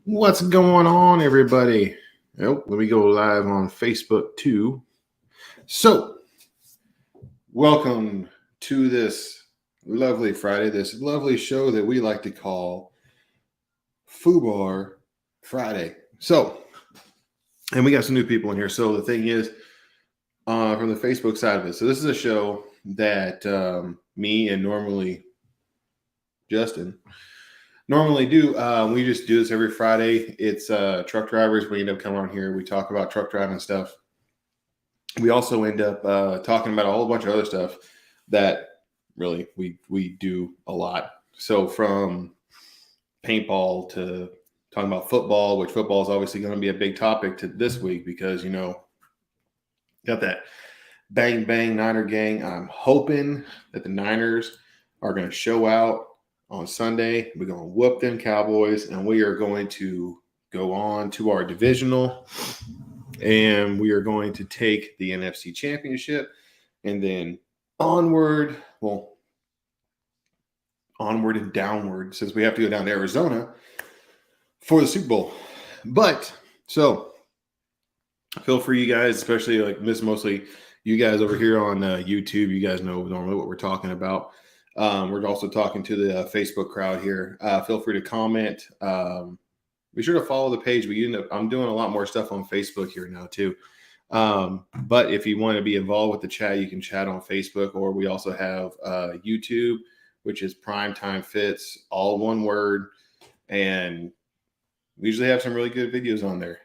What's going on, everybody? Oh, let me go live on Facebook too. So, welcome to this lovely Friday, this lovely show that we like to call FUBAR Friday. So, and we got some new people in here. So the thing is, from the Facebook side of it, so this is a show that me and normally Justin normally do. We just do this every Friday. It's truck drivers. We end up coming on here. We talk about truck driving stuff. We also end up talking about a whole bunch of other stuff that really we do a lot. So from paintball to talking about football, which football is obviously going to be a big topic to this week because, you know, got that bang, bang Niner gang. I'm hoping that the Niners are going to show out on Sunday. We're going to whoop them Cowboys, and we are going to go on to our divisional, and we are going to take the NFC Championship, and then onward and downward, since we have to go down to Arizona for the Super Bowl. But so feel free, you guys, especially like this, mostly you guys over here on YouTube, you guys know normally what we're talking about. We're also talking to the Facebook crowd here. Feel free to comment. Be sure to follow the page. I'm doing a lot more stuff on Facebook here now too. But if you want to be involved with the chat, you can chat on Facebook, or we also have YouTube, which is Primetime Fits, all one word. And we usually have some really good videos on there.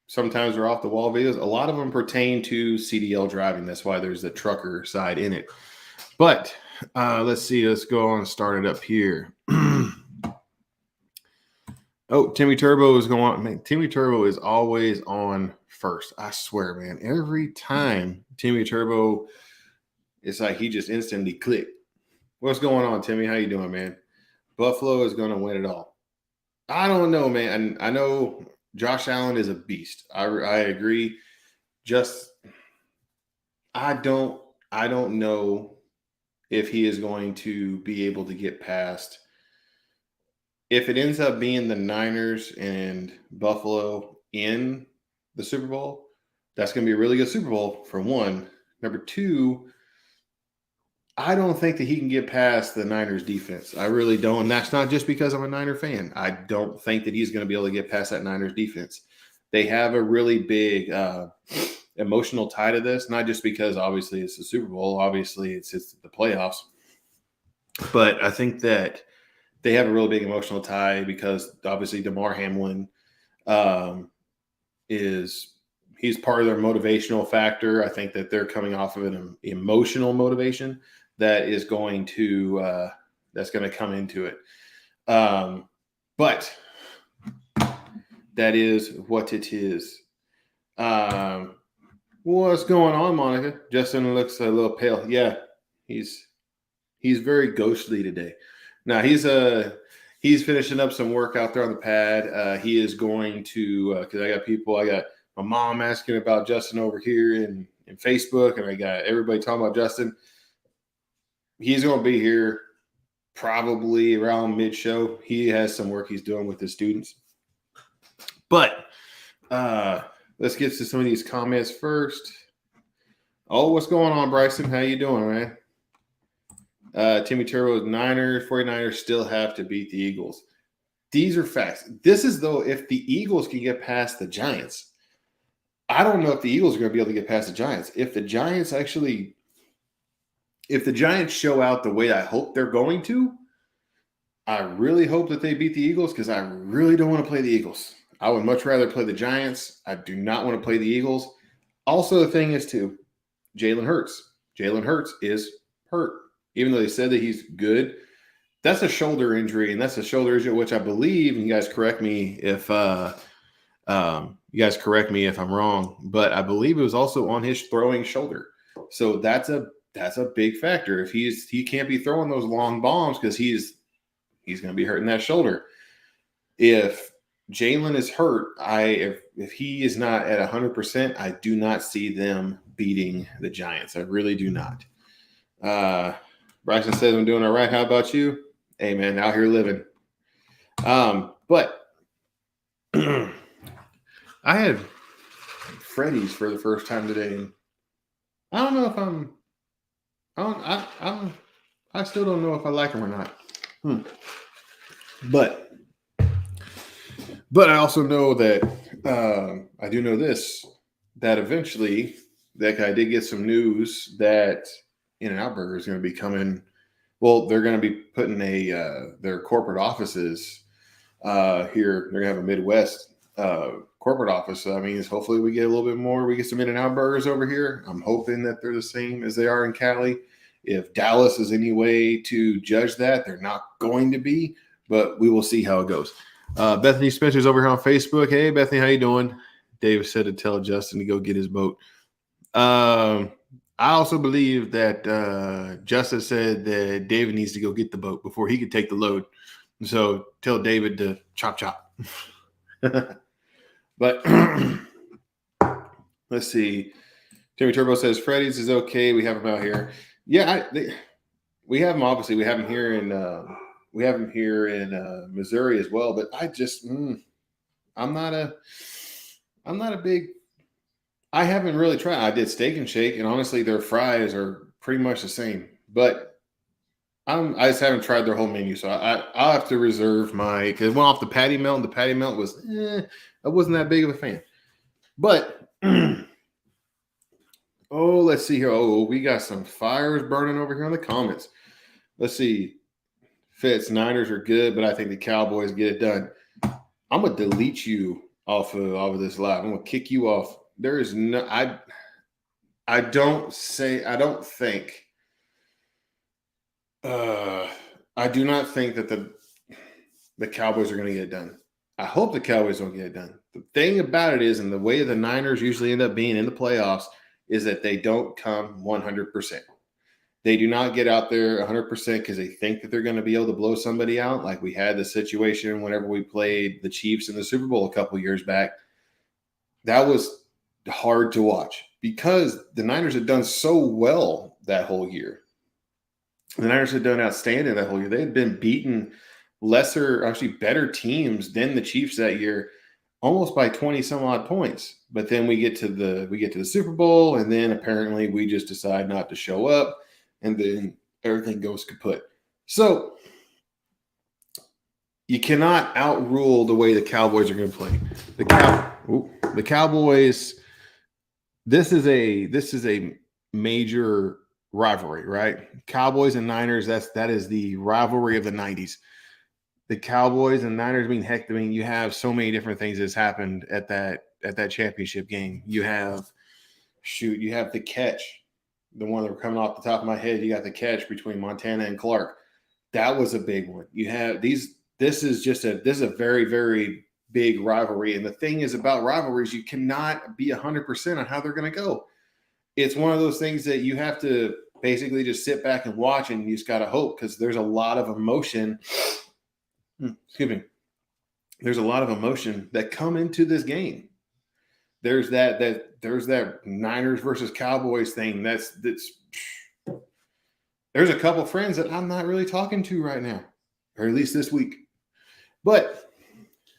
Sometimes they're off the wall videos. A lot of them pertain to CDL driving. That's why there's the trucker side in it. But let's see. Let's go on and start it up here. Oh, Timmy Turbo is going on. Man, Timmy Turbo is always on first. I swear, man. Every time Timmy Turbo, it's like he just instantly clicked. What's going on, Timmy? How you doing, man? Buffalo is going to win it all. I don't know, man. I know Josh Allen is a beast. I agree. I don't know if he is going to be able to get past. If it ends up being the Niners and Buffalo in the Super Bowl, that's going to be a really good Super Bowl, for one. Number two, I don't think that he can get past the Niners defense. I really don't. And that's not just because I'm a Niner fan. I don't think that he's going to be able to get past that Niners defense. They have a really big emotional tie to this, not just because obviously it's the Super Bowl. Obviously it's the playoffs. But I think that they have a really big emotional tie because obviously DeMar Hamlin he's part of their motivational factor. I think that they're coming off of an emotional motivation that is going to come into it. But that is what it is. What's going on, Monica? Justin looks a little pale. Yeah, he's very ghostly today. Now he's finishing up some work out there on the pad. He is going to because I got my mom asking about Justin over here in Facebook, and I got everybody talking about Justin. He's going to be here probably around mid-show. He has some work he's doing with his students. But let's get to some of these comments first. Oh, what's going on, Bryson? How you doing, man? Timmy Turbo's 49ers still have to beat the Eagles. These are facts. This is, though, if the Eagles can get past the Giants. I don't know if the Eagles are going to be able to get past the Giants. If the Giants show out the way I hope they're going to, I really hope that they beat the Eagles because I really don't want to play the Eagles. I would much rather play the Giants. I do not want to play the Eagles. Also, the thing is, too, Jalen Hurts. Jalen Hurts is hurt. Even though they said that he's good, that's a shoulder injury, and that's a shoulder injury, which I believe, and you guys correct me if I'm wrong, but I believe it was also on his throwing shoulder. So that's a big factor. If he can't be throwing those long bombs because he's he's going to be hurting that shoulder. If Jalen is hurt, if he is not at 100%, I do not see them beating the Giants. I really do not. Bryson says I'm doing all right. How about you? Hey, man, out here living. But I had Freddy's for the first time today, and I don't know if I still don't know if I like them or not. But I also know that I do know this, that eventually that guy did get some news that In-N-Out Burger is going to be coming. Well, they're going to be putting their corporate offices here. They're going to have a Midwest corporate office. So that means hopefully we get a little bit more. We get some In-N-Out Burgers over here. I'm hoping that they're the same as they are in Cali. If Dallas is any way to judge that, they're not going to be, but we will see how it goes. Bethany Spencer's over here on Facebook. Hey, Bethany, how you doing? Dave said to tell Justin to go get his boat. I also believe that Justin said that David needs to go get the boat before he could take the load. So tell David to chop. But let's see. Timmy Turbo says Freddy's is okay. We have him out here. Yeah, we have him. Obviously, we have him here in Missouri as well. But I just I'm not a big. I haven't really tried. I did Steak and Shake, and honestly, their fries are pretty much the same. But I just haven't tried their whole menu, so I'll have to reserve because it went off the patty melt, and the patty melt was I wasn't that big of a fan. But let's see here. We got some fires burning over here in the comments. Let's see. Fitz, Niners are good, but I think the Cowboys get it done. I'm gonna delete you off of this live. I'm gonna kick you off. There is no. I don't think. I do not think that the Cowboys are going to get it done. I hope the Cowboys don't get it done. The thing about it is, and the way the Niners usually end up being in the playoffs, is that they don't come 100%. They do not get out there 100% because they think that they're going to be able to blow somebody out. Like we had the situation whenever we played the Chiefs in the Super Bowl a couple years back. That was hard to watch because the Niners had done so well that whole year. The Niners had done outstanding that whole year. They had been beaten better teams than the Chiefs that year, almost by 20 some odd points. But then we get to the Super Bowl, and then apparently we just decide not to show up, and then everything goes kaput. So you cannot outrule the way the Cowboys are going to play. The Cowboys. This is a major rivalry, right? Cowboys and Niners, that is the rivalry of the 90s. The Cowboys and Niners you have so many different things that's happened at that championship game. You have the catch, the one that were coming off the top of my head. You got the catch between Montana and Clark. That was a big one. You have this is a very, very big rivalry. And the thing is about rivalries, you cannot be 100% on how they're going to go. It's one of those things that you have to basically just sit back and watch, and you just got to hope because there's a lot of emotion. Excuse me. There's a lot of emotion that come into this game. There's that Niners versus Cowboys thing. That's there's a couple friends that I'm not really talking to right now, or at least this week. But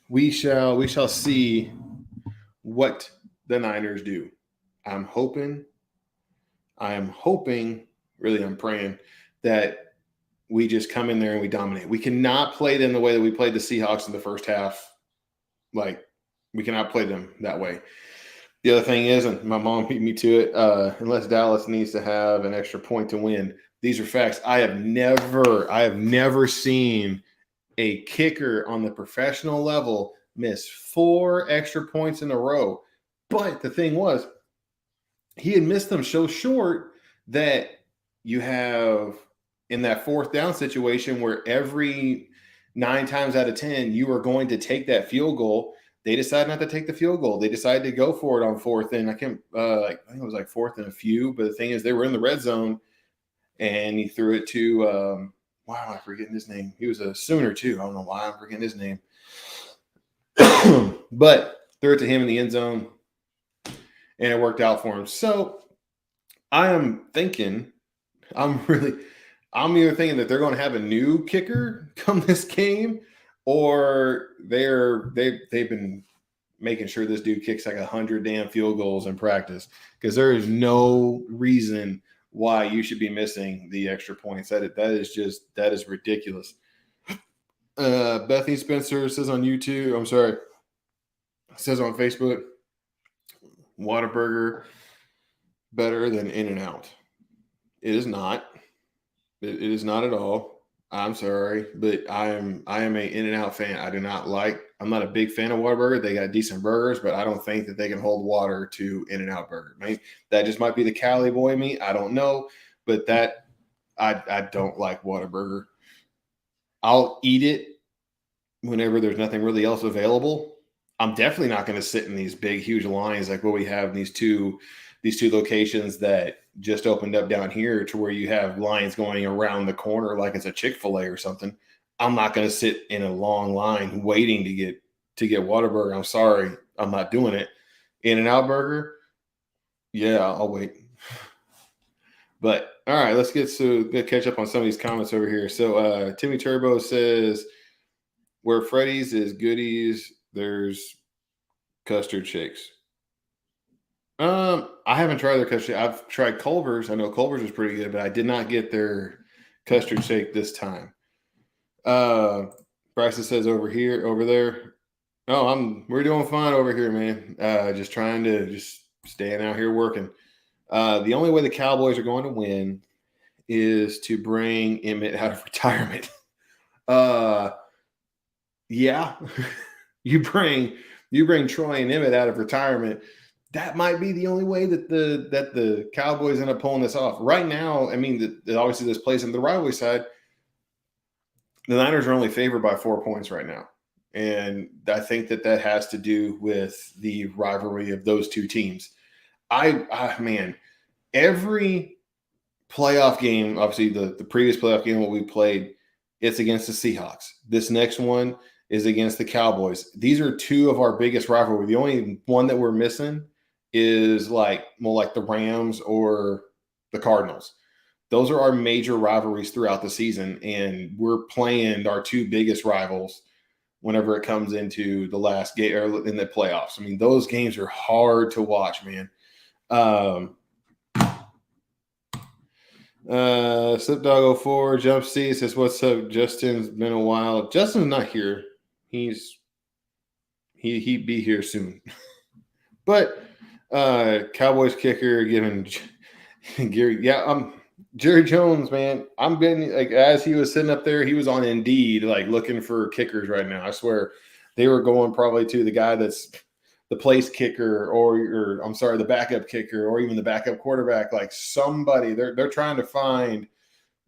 we shall see what the Niners do. I'm hoping, really I'm praying that we just come in there and we dominate. We cannot play them the way that we played the Seahawks in the first half. Like, we cannot play them that way. The other thing is, and my mom beat me to it, unless Dallas needs to have an extra point to win. These are facts. I have never seen a kicker on the professional level miss 4 extra points in a row. But the thing was, he had missed them so short that you have in that 4th down situation where every 9 times out of 10, you are going to take that field goal. They decided not to take the field goal. They decided to go for it on 4th and I think it was like 4th and a few. But the thing is, they were in the red zone, and he threw it to Why am I forgetting his name? He was a Sooner too. I don't know why I'm forgetting his name. But threw it to him in the end zone, and it worked out for him. So I am thinking, I'm either thinking that they're going to have a new kicker come this game, or they've been making sure this dude kicks like 100 damn field goals in practice, because there is no reason why you should be missing the extra points. That is ridiculous. Bethany Spencer says on YouTube, I'm sorry, says on Facebook, Whataburger better than In-N-Out. It is not. It is not at all. I'm sorry, but I am a In-N-Out fan. I'm not a big fan of Whataburger. They got decent burgers, but I don't think that they can hold water to In-N-Out burger. That just might be the Cali boy me. I don't know, but I don't like Whataburger. I'll eat it whenever there's nothing really else available. I'm definitely not going to sit in these big, huge lines like what we have in these two locations that just opened up down here, to where you have lines going around the corner like it's a Chick-fil-A or something. I'm not going to sit in a long line waiting to get Whataburger. I'm sorry, I'm not doing it. In-N-Out burger, yeah, I'll wait. But all right, let's catch up on some of these comments over here. So Timmy Turbo says, where Freddy's is goodies, there's custard shakes. I haven't tried their custard. I've tried Culver's. I know Culver's is pretty good, but I did not get their custard shake this time. Bryson says over there. Oh, we're doing fine over here, man. Just trying to staying out here working. The only way the Cowboys are going to win is to bring Emmett out of retirement. Yeah, you bring Troy and Emmett out of retirement. That might be the only way that the Cowboys end up pulling this off. Right now, I mean, obviously this plays in the rivalry side. The Niners are only favored by 4 points right now, and I think that has to do with the rivalry of those two teams. Man, every playoff game, obviously the previous playoff game what we played, it's against the Seahawks. This next one is against the Cowboys. These are two of our biggest rivalry. The only one that we're missing is like the Rams or the Cardinals. Those are our major rivalries throughout the season, and we're playing our two biggest rivals whenever it comes into the last game or in the playoffs. I mean, those games are hard to watch, man. Slipdog04 Jump C says, what's up, Justin's been a while. Justin's not here. He'd be here soon. But Cowboys kicker giving Gary, Jerry Jones, man. I'm been like, as he was sitting up there, he was on Indeed like looking for kickers right now. I swear they were going probably to the guy that's the place kicker, or I'm sorry, the backup kicker, or even the backup quarterback, like somebody. They're trying to find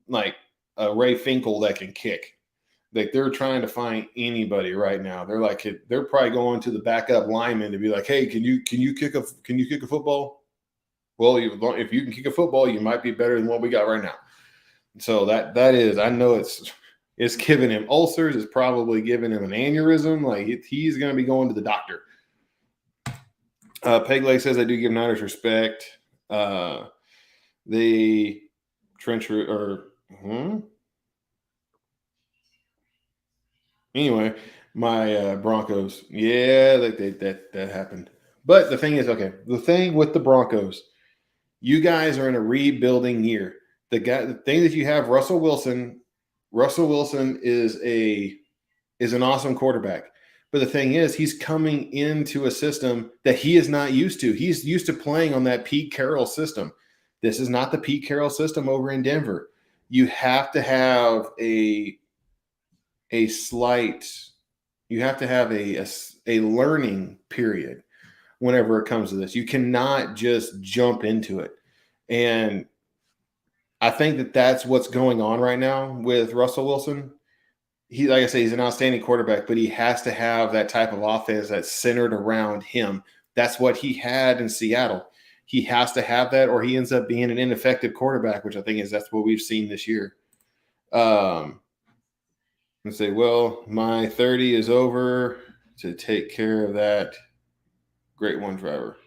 like a Ray Finkel that can kick. Like they're trying to find anybody right now. They're probably going to the backup lineman to be like, hey, can you kick a football? Well, if you can kick a football, you might be better than what we got right now. So that is, I know it's giving him ulcers. It's probably giving him an aneurysm. Like he's going to be going to the doctor. Peg Leg says, I do give Niners respect. The trench Anyway, my Broncos. Yeah, that happened. But the thing is, okay, the thing with the Broncos, you guys are in a rebuilding year. The thing that you have, Russell Wilson is an awesome quarterback. But the thing is, he's coming into a system that he is not used to. He's used to playing on that Pete Carroll system. This is not the Pete Carroll system over in Denver. You have to have a learning period whenever it comes to this. You cannot just jump into it. And I think that that's what's going on right now with Russell Wilson. Like I say, he's an outstanding quarterback, but he has to have that type of offense that's centered around him. That's what he had in Seattle. He has to have that, or he ends up being an ineffective quarterback, which I think that's what we've seen this year. And say, well, my 30 is over to take care of that grade 1 driver.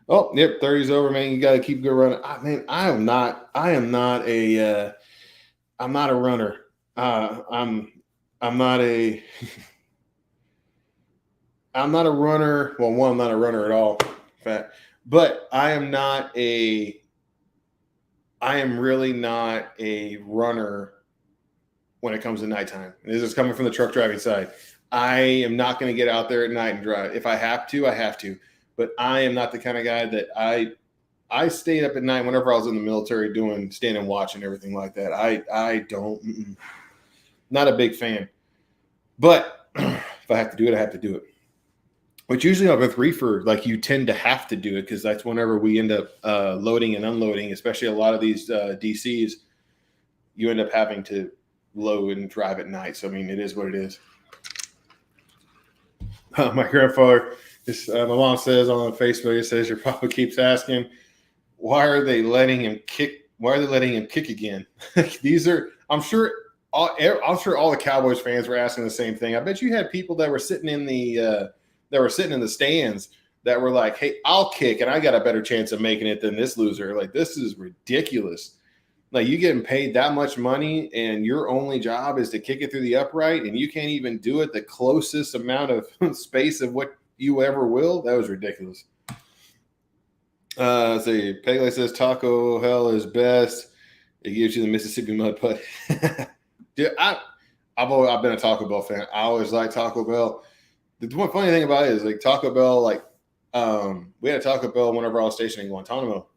Oh, yep, 30 is over, man. You got to keep good running. I'm not a runner. I'm not a I'm not a runner. Well, one, I'm not a runner at all, in fact, but I am really not a runner when it comes to nighttime. And this is coming from the truck driving side. I am not going to get out there at night and drive. If I have to, I have to. But I am not the kind of guy that I stayed up at night whenever I was in the military doing stand and watch and everything like that. I don't, not a big fan. But if I have to do it, I have to do it. Which usually with reefer, like you tend to have to do it because that's whenever we end up loading and unloading, especially a lot of these DCs, you end up having to load and drive at night. So, I mean, it is what it is. My grandfather, my mom says on Facebook, it says your papa keeps asking, why are they letting him kick? Why are they letting him kick again? These are, I'm sure all the Cowboys fans were asking the same thing. I bet you had people that were sitting in the stands that were like, hey, I'll kick and I got a better chance of making it than this loser. Like, this is ridiculous. Like, you getting paid that much money and your only job is to kick it through the upright and you can't even do it the closest amount of space of what you ever will. That was ridiculous. Pegley says Taco Hell is best. It gives you the Mississippi mud putt. Dude, I've been a Taco Bell fan. I always like Taco Bell. The one funny thing about it is like Taco Bell, we had a Taco Bell whenever I was stationed in Guantanamo.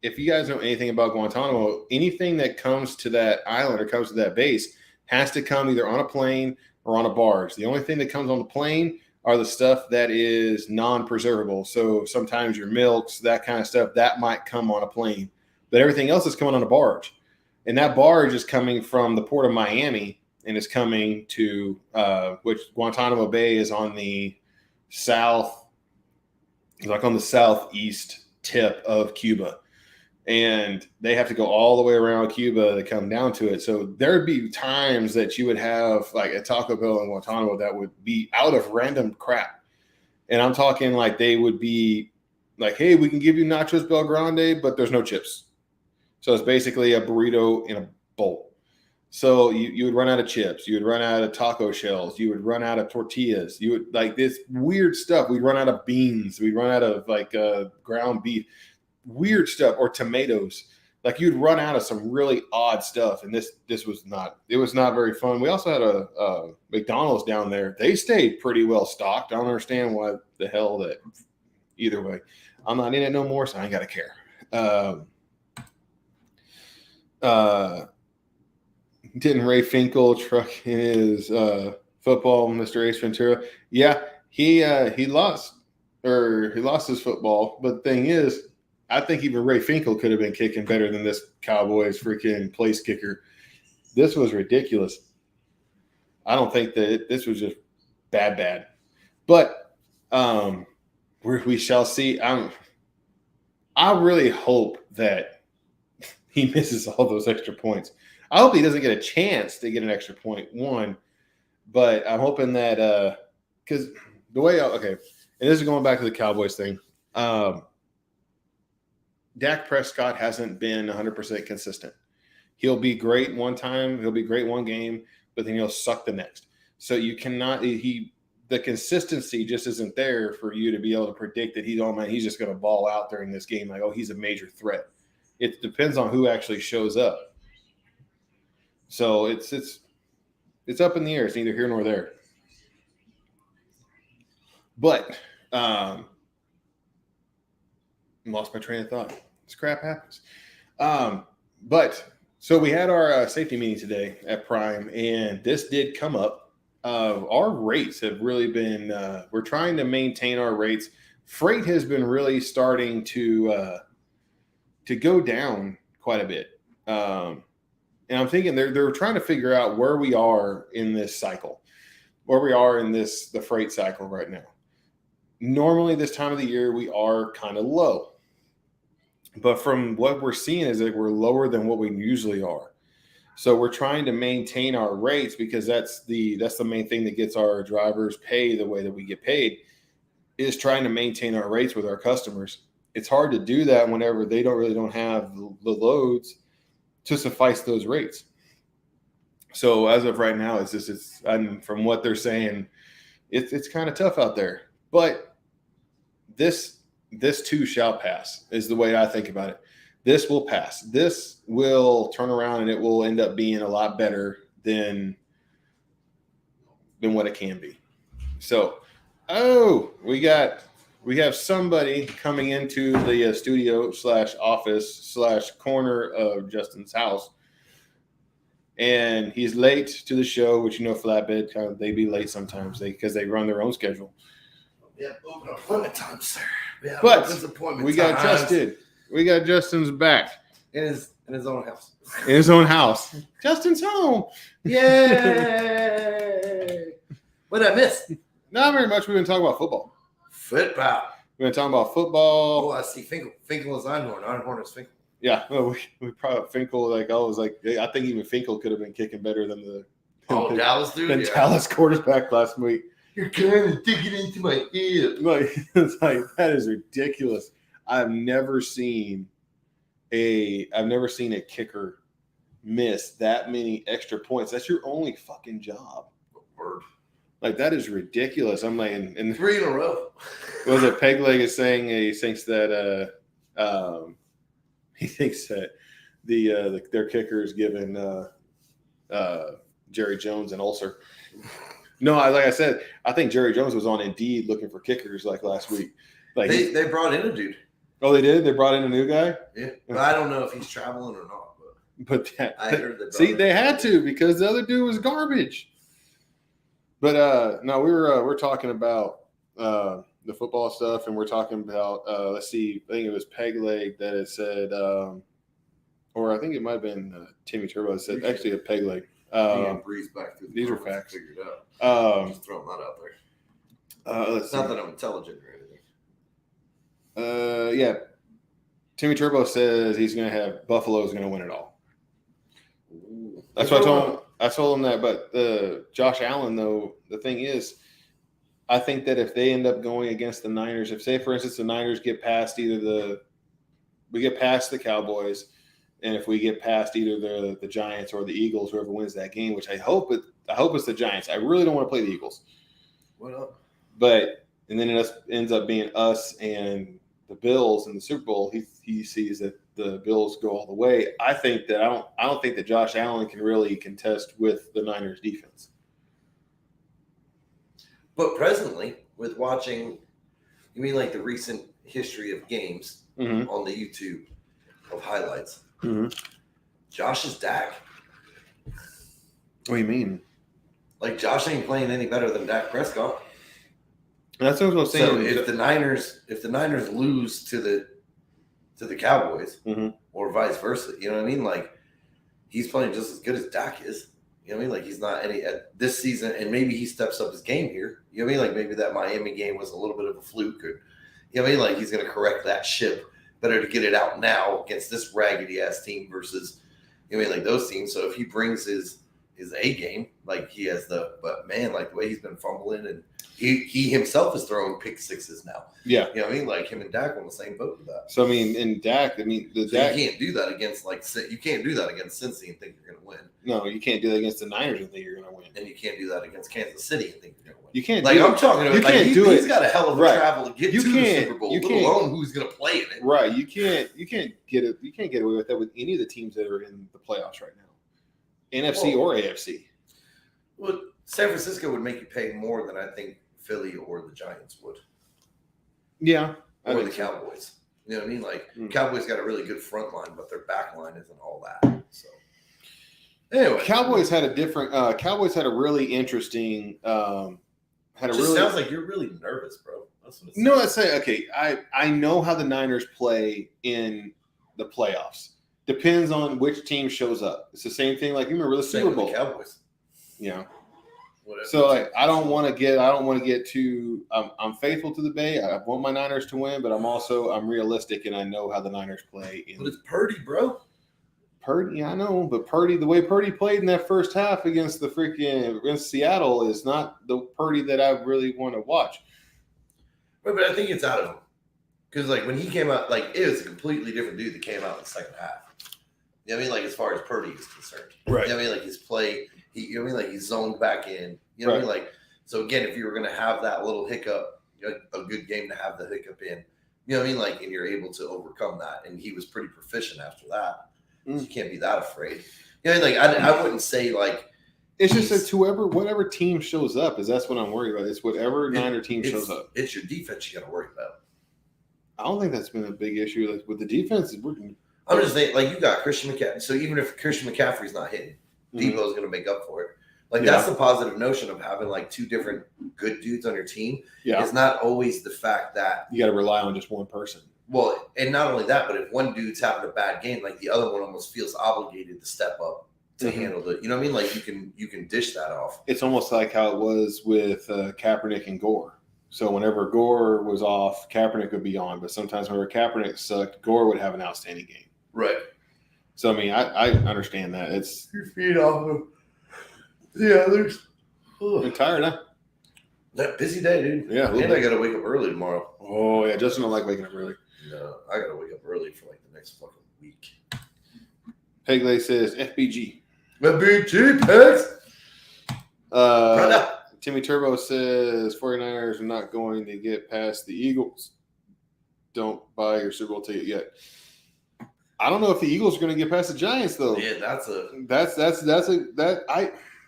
If you guys know anything about Guantanamo, anything that comes to that island or comes to that base has to come either on a plane or on a barge. The only thing that comes on the plane are the stuff that is non-preservable. So sometimes your milks, that kind of stuff, that might come on a plane. But everything else is coming on a barge. And that barge is coming from the port of Miami and it's coming to which Guantanamo Bay is on the south, like on the southeast tip of Cuba. And they have to go all the way around Cuba to come down to it. So there'd be times that you would have like a Taco Bell in Guantanamo that would be out of random crap. And I'm talking like they would be like, hey, we can give you nachos Bel Grande, but there's no chips. So it's basically a burrito in a bowl. So you would run out of chips. You would run out of taco shells. You would run out of tortillas. You would like this weird stuff. We'd run out of beans. We'd run out of like ground beef. Weird stuff, or tomatoes. Like you'd run out of some really odd stuff, and this was not very fun. We also had a McDonald's down there. They stayed pretty well stocked. I don't understand why the hell that. Either way, I'm not in it no more, so I ain't gotta care. Didn't Ray Finkel truck in his football, Mr. Ace Ventura? Yeah, he lost his football, but the thing is, I think even Ray Finkel could have been kicking better than this Cowboys freaking place kicker. This was ridiculous. I don't think that this was just bad. But we shall see. I really hope that he misses all those extra points. I hope he doesn't get a chance to get an extra point, one. But I'm hoping that because the way and this is going back to the Cowboys thing. Dak Prescott hasn't been 100% consistent. He'll be great one time, he'll be great one game, but then he'll suck the next. So you cannot the consistency just isn't there for you to be able to predict that he's just going to ball out during this game like, oh, he's a major threat. It depends on who actually shows up. So it's up in the air. It's neither here nor there. But lost my train of thought. This crap happens. But so we had our safety meeting today at Prime, and this did come up. Our rates have really been. We're trying to maintain our rates. Freight has been really starting to go down quite a bit. And I'm thinking they're trying to figure out where we are in this cycle, where we are in the freight cycle right now. Normally this time of the year, we are kind of low. But from what we're seeing is that we're lower than what we usually are. So we're trying to maintain our rates because that's the main thing that gets our drivers paid the way that we get paid, is trying to maintain our rates with our customers. It's hard to do that whenever they don't have the loads to suffice those rates. So as of right now, and from what they're saying, it's kind of tough out there. But this too shall pass, is the way I think about it. This will pass. This will turn around and it will end up being a lot better than what it can be. So, we have somebody coming into the studio / office / corner of Justin's house. And he's late to the show, which, flatbed, kind of, they be late sometimes because they run their own schedule. Yeah, open appointment time, sir. Yeah, but we got Justin. We got Justin's back. In his own house. In his own house. Justin's home. Yay! What did I miss? Not very much. We've been talking about football. Football. We've been talking about football. Oh, I see. Finkel is Einhorn. Einhorn is Finkel. Yeah, well, we probably Finkel. I think even Finkel could have been kicking better than Dallas dude. Than Dallas quarterback last week. You're kind of digging into my ear. It's like, that is ridiculous. I've never seen a kicker miss that many extra points. That's your only fucking job. Word. Like, that is ridiculous. I'm like, and 3 in a row. Was it Pegleg is saying he thinks that their kicker is giving Jerry Jones an ulcer. No, like I said, I think Jerry Jones was on Indeed looking for kickers like last week. Like they brought in a dude. Oh, they did? They brought in a new guy? Yeah. But I don't know if he's traveling or not. But I heard that. They had to, because the other dude was garbage. But no, we're talking about the football stuff, and we're talking about let's see, I think it was Pegleg that had said, or I think it might have been Timmy Turbo that said, actually a Pegleg. Breeze back through these are facts. Figured out. Just throwing that out there. It's not that I'm intelligent or anything. Yeah. Timmy Turbo says he's going to have Buffalo's going to win it all. Ooh. That's what I told him. I told him that. But Josh Allen, though, the thing is, I think that if they end up going against the Niners, if, say, for instance, the Niners get past we get past the Cowboys, and if we get past either the Giants or the Eagles, whoever wins that game, which I hope it's the Giants. I really don't want to play the Eagles. What up? And then it ends up being us and the Bills in the Super Bowl. He sees that the Bills go all the way. I think that I don't think that Josh Allen can really contest with the Niners defense. But presently, with watching, you mean like the recent history of games on the YouTube of highlights? Mm-hmm. Josh is Dak. What do you mean? Like, Josh ain't playing any better than Dak Prescott. That's what I was saying. So if the Niners lose to the Cowboys, or vice versa, you know what I mean? Like, he's playing just as good as Dak is. You know what I mean? Like, he's not any at this season, and maybe he steps up his game here. You know what I mean? Like, maybe that Miami game was a little bit of a fluke, or you know what I mean? Like, he's going to correct that ship. Better to get it out now against this raggedy ass team versus, you know what I mean, like those teams. So if he brings his A game, like he has but man, like the way he's been fumbling, and he himself is throwing pick sixes now. Yeah. You know what I mean? Like him and Dak on the same boat with that. So I mean, in Dak, Dak, you can't do that against Cincy and think you're gonna win. No, you can't do that against the Niners and think you're gonna win. And you can't do that against Kansas City and think you're gonna win. You can't like I'm talking about. You like, can't do it. He's got a hell of a travel to get to the Super Bowl, let alone who's gonna play in it. Right. You can't get it. You can't get away with that with any of the teams that are in the playoffs right now, NFC or AFC. Well, San Francisco would make you pay more than I think Philly or the Giants would. Yeah. Or the Cowboys. You know what I mean? Like, Cowboys got a really good front line, but their back line isn't all that. So, anyway. Cowboys had a really interesting sounds like you're really nervous, bro. That's what it No, let's say, okay, I know how the Niners play in the playoffs. Depends on which team shows up. It's the same thing, like, you remember the Super Bowl. The Cowboys. Yeah. Whatever. So like, I don't want to get too. I'm faithful to the Bay. I want my Niners to win, but I'm realistic and I know how the Niners play. But it's Purdy, bro. Purdy, I know, but Purdy, the way Purdy played in that first half against Seattle is not the Purdy that I really want to watch. But I think it's out of him. Because, like, when he came out, like, it was a completely different dude that came out in the second half. You know what I mean? Like, as far as Purdy is concerned. Right. You know what I mean? Like, his play, you know what I mean? Like, he zoned back in. You know what I mean? Like, so, again, if you were going to have that little hiccup, a good game to have the hiccup in, you know what I mean? Like, and you're able to overcome that. And he was pretty proficient after that. So you can't be that afraid. You know what I mean? Like, I wouldn't say, like, it's just that whatever team shows up that's what I'm worried about. It's whatever Niner team shows up. It's your defense you got to worry about. I don't think that's been a big issue. Like with the defense, I'm just saying, like, you got Christian McCaffrey. So even if Christian McCaffrey's not hitting, Debo's going to make up for it. Like, that's the positive notion of having, like, two different good dudes on your team. Yeah. It's not always the fact that you got to rely on just one person. Well, and not only that, but if one dude's having a bad game, like the other one almost feels obligated to step up to handle it. You know what I mean? Like you can dish that off. It's almost like how it was with Kaepernick and Gore. So whenever Gore was off, Kaepernick would be on. But sometimes whenever Kaepernick sucked, Gore would have an outstanding game. Right. So, I mean, I understand that. It's your feet off of the others. I'm tired, huh? That busy day, dude. Yeah. And I got to wake up early tomorrow. Oh, yeah. Justin don't like waking up early. No, I got to wake up early for like the next fucking week. Pegley says FBG. FBG, Pegs. Timmy Turbo says 49ers are not going to get past the Eagles. Don't buy your Super Bowl ticket yet. I don't know if the Eagles are going to get past the Giants though. Yeah,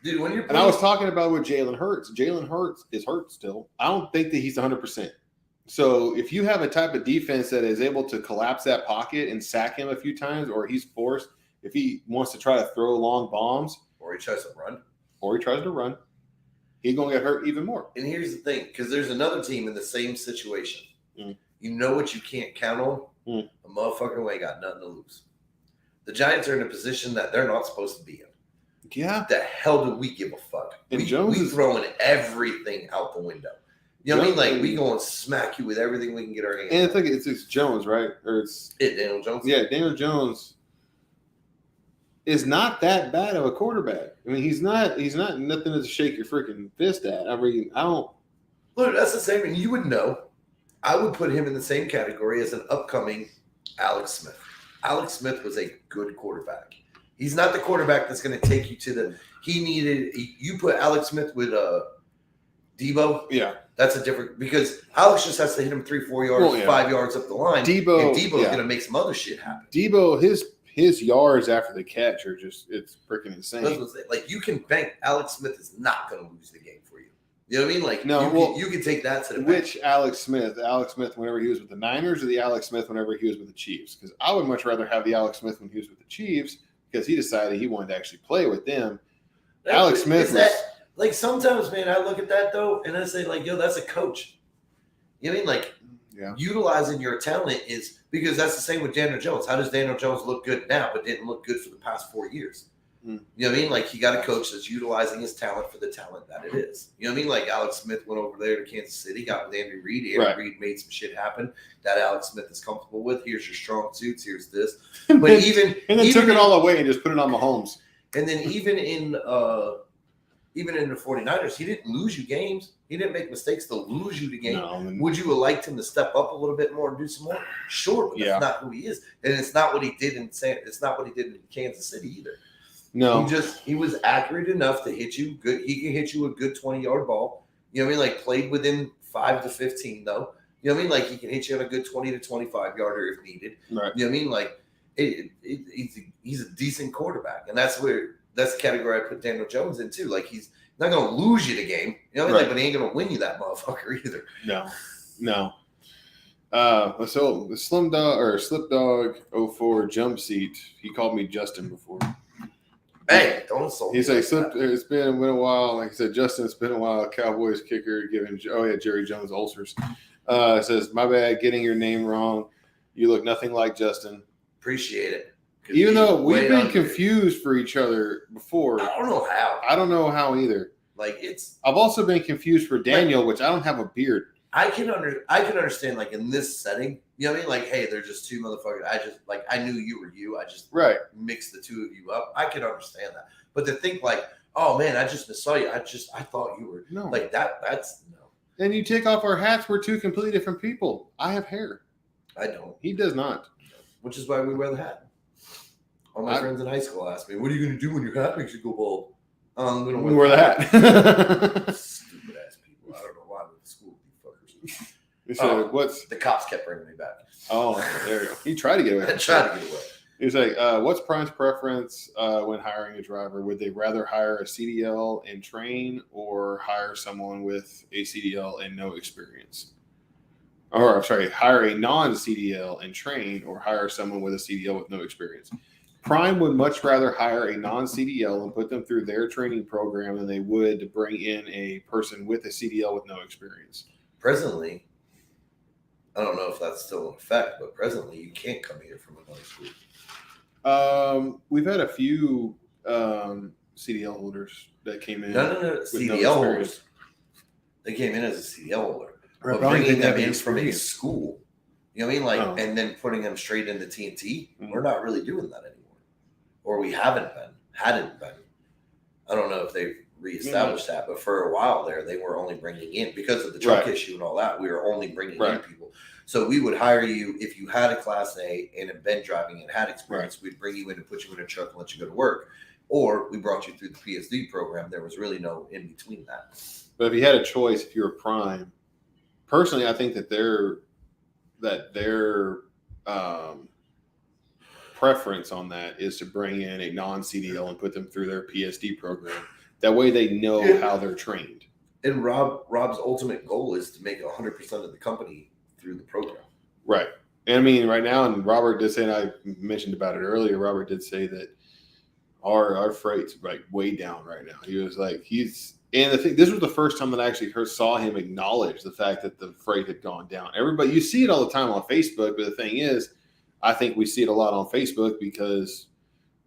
dude, when you're and I was talking about with Jalen Hurts. Jalen Hurts is hurt still. I don't think that he's 100%. So if you have a type of defense that is able to collapse that pocket and sack him a few times, or he's forced, if he wants to try to throw long bombs, or he tries to run, he's going to get hurt even more. And here's the thing, because there's another team in the same situation. You know what you can't count on? A motherfucker ain't got nothing to lose. The Giants are in a position that they're not supposed to be in. Yeah. The hell do we give a fuck? And we throwing everything out the window. You know what I mean? Like, we going to smack you with everything we can get our hands on. And I think it's Jones, right? Or it's Daniel Jones. Yeah, Daniel Jones is not that bad of a quarterback. I mean, he's not nothing to shake your freaking fist at. I mean, I don't. Look, that's the same thing. You would know. I would put him in the same category as an upcoming Alex Smith. Alex Smith was a good quarterback. He's not the quarterback that's going to take you to the. You put Alex Smith with Debo. Yeah. That's a different, because Alex just has to hit him 3-4 yards, 5 yards up the line. Debo's going to make some other shit happen. Debo, his yards after the catch are just, it's freaking insane. Like, you can bank Alex Smith is not going to lose the game for you. You know what I mean? Like, no, you can take that to the Which bank. Alex Smith whenever he was with the Niners, or the Alex Smith whenever he was with the Chiefs? Because I would much rather have the Alex Smith when he was with the Chiefs, because he decided he wanted to actually play with them. Alex Smith was... Like, sometimes, man, I look at that, though, and I say, like, yo, that's a coach. You know what I mean? Like, utilizing your talent is – because that's the same with Daniel Jones. How does Daniel Jones look good now but didn't look good for the past 4 years? You know what I mean? Like, he got a coach that's utilizing his talent for the talent that it is. You know what I mean? Like, Alex Smith went over there to Kansas City, got with Andy Reid. Andy Reid made some shit happen that Alex Smith is comfortable with. Here's your strong suits. Here's this. But then took it all away and just put it on Mahomes. And then even in the 49ers, he didn't lose you games. He didn't make mistakes to lose you the game. No, would you have liked him to step up a little bit more and do some more? Sure, but that's not who he is. And it's not what he did in Kansas City either. No. He was accurate enough to hit you good. He can hit you a good 20-yard ball. You know what I mean? Like, played within 5 to 15 though. You know what I mean? Like, he can hit you on a good 20 to 25-yarder if needed. Right. You know what I mean? Like, he's a decent quarterback. And that's the category I put Daniel Jones in too. Like, he's not going to lose you the game, you know what I mean? Like, but he ain't going to win you that motherfucker either. No. So the Slip Dog 04 jump seat. He called me Justin before. Hey, don't insult me. He said it's been a while. Like he said, Justin, it's been a while. Cowboys kicker giving. Oh yeah, Jerry Jones ulcers. Says my bad, getting your name wrong. You look nothing like Justin. Appreciate it. Even though we've been confused for each other before. I don't know how. I don't know how either. Like it's. I've also been confused for Daniel, which I don't have a beard. I can understand like in this setting, you know what I mean? Like, hey, they're just two motherfuckers. I knew you were you. I just mixed the two of you up. I can understand that. But to think like, oh man, I just saw you. I thought you were like that. That's no. And you take off our hats, we're two completely different people. I have hair. I don't. He does not. Which is why we wear the hat. All my friends in high school asked me, "What are you going to do when your hat makes you go bald?" We don't wear the hat. Stupid ass people. I don't know why I went to school with these fuckers. So what's the cops kept bringing me back? Oh, there you go. He tried to get away. I tried to get away. He's like, what's Prime's preference when hiring a driver? Would they rather hire a CDL and train or hire someone with a CDL and no experience? Or, I'm sorry, hire a non-CDL and train or hire someone with a CDL with no experience. Prime would much rather hire a non-CDL and put them through their training program than they would to bring in a person with a CDL with no experience. Presently, I don't know if that's still in effect, but presently you can't come here from another school. We've had a few CDL holders that came in. No. CDL holders. They came in as a CDL holder. But bringing them in from a school, you know what I mean? Like, and then putting them straight into TNT, we're not really doing that anymore. Or we hadn't been. I don't know if they've reestablished that, but for a while there, they were only bringing in, because of the truck issue and all that, we were only bringing in people. So we would hire you if you had a Class A and have been driving and had experience. We'd bring you in and put you in a truck and let you go to work. Or we brought you through the PSD program. There was really no in between that. But if you had a choice, if you're a Prime, personally, I think that their preference on that is to bring in a non-CDL and put them through their PSD program. That way they know how they're trained. And Rob's ultimate goal is to make 100% of the company through the program. Right. And I mean, right now, and Robert did say, and I mentioned about it earlier, Robert did say that our freight's like way down right now. He was like, and the thing, this was the first time that I actually saw him acknowledge the fact that the freight had gone down. Everybody, you see it all the time on Facebook, but the thing is, I think we see it a lot on Facebook because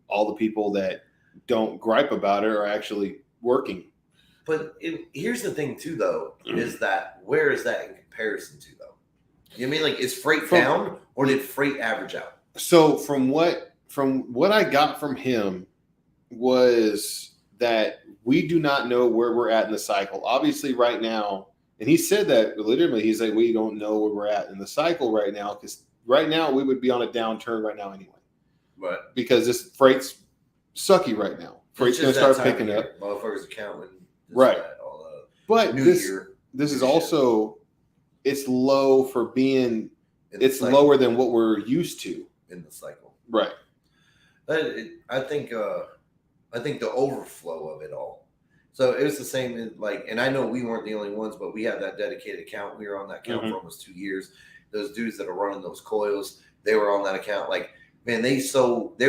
all the people that don't gripe about it are actually working. But here's the thing too, though, is that where is that in comparison to, though? You know what I mean? Like, is freight down or did freight average out? So from what I got from him was that we do not know where we're at in the cycle. Obviously, right now, and he said that legitimately, he's like, we don't know where we're at in the cycle right now, because right now we would be on a downturn right now anyway. Right. Because this freight's sucky right now. Freight's going to start picking up. Motherfuckers are counting. Right. But this is also, it's low for being, it's lower than what we're used to. In the cycle. Right. I think the overflow of it all. So it was the same, like, and I know we weren't the only ones, but we had that dedicated account. We were on that account for almost 2 years. Those dudes that are running those coils, they were on that account. Like, man, they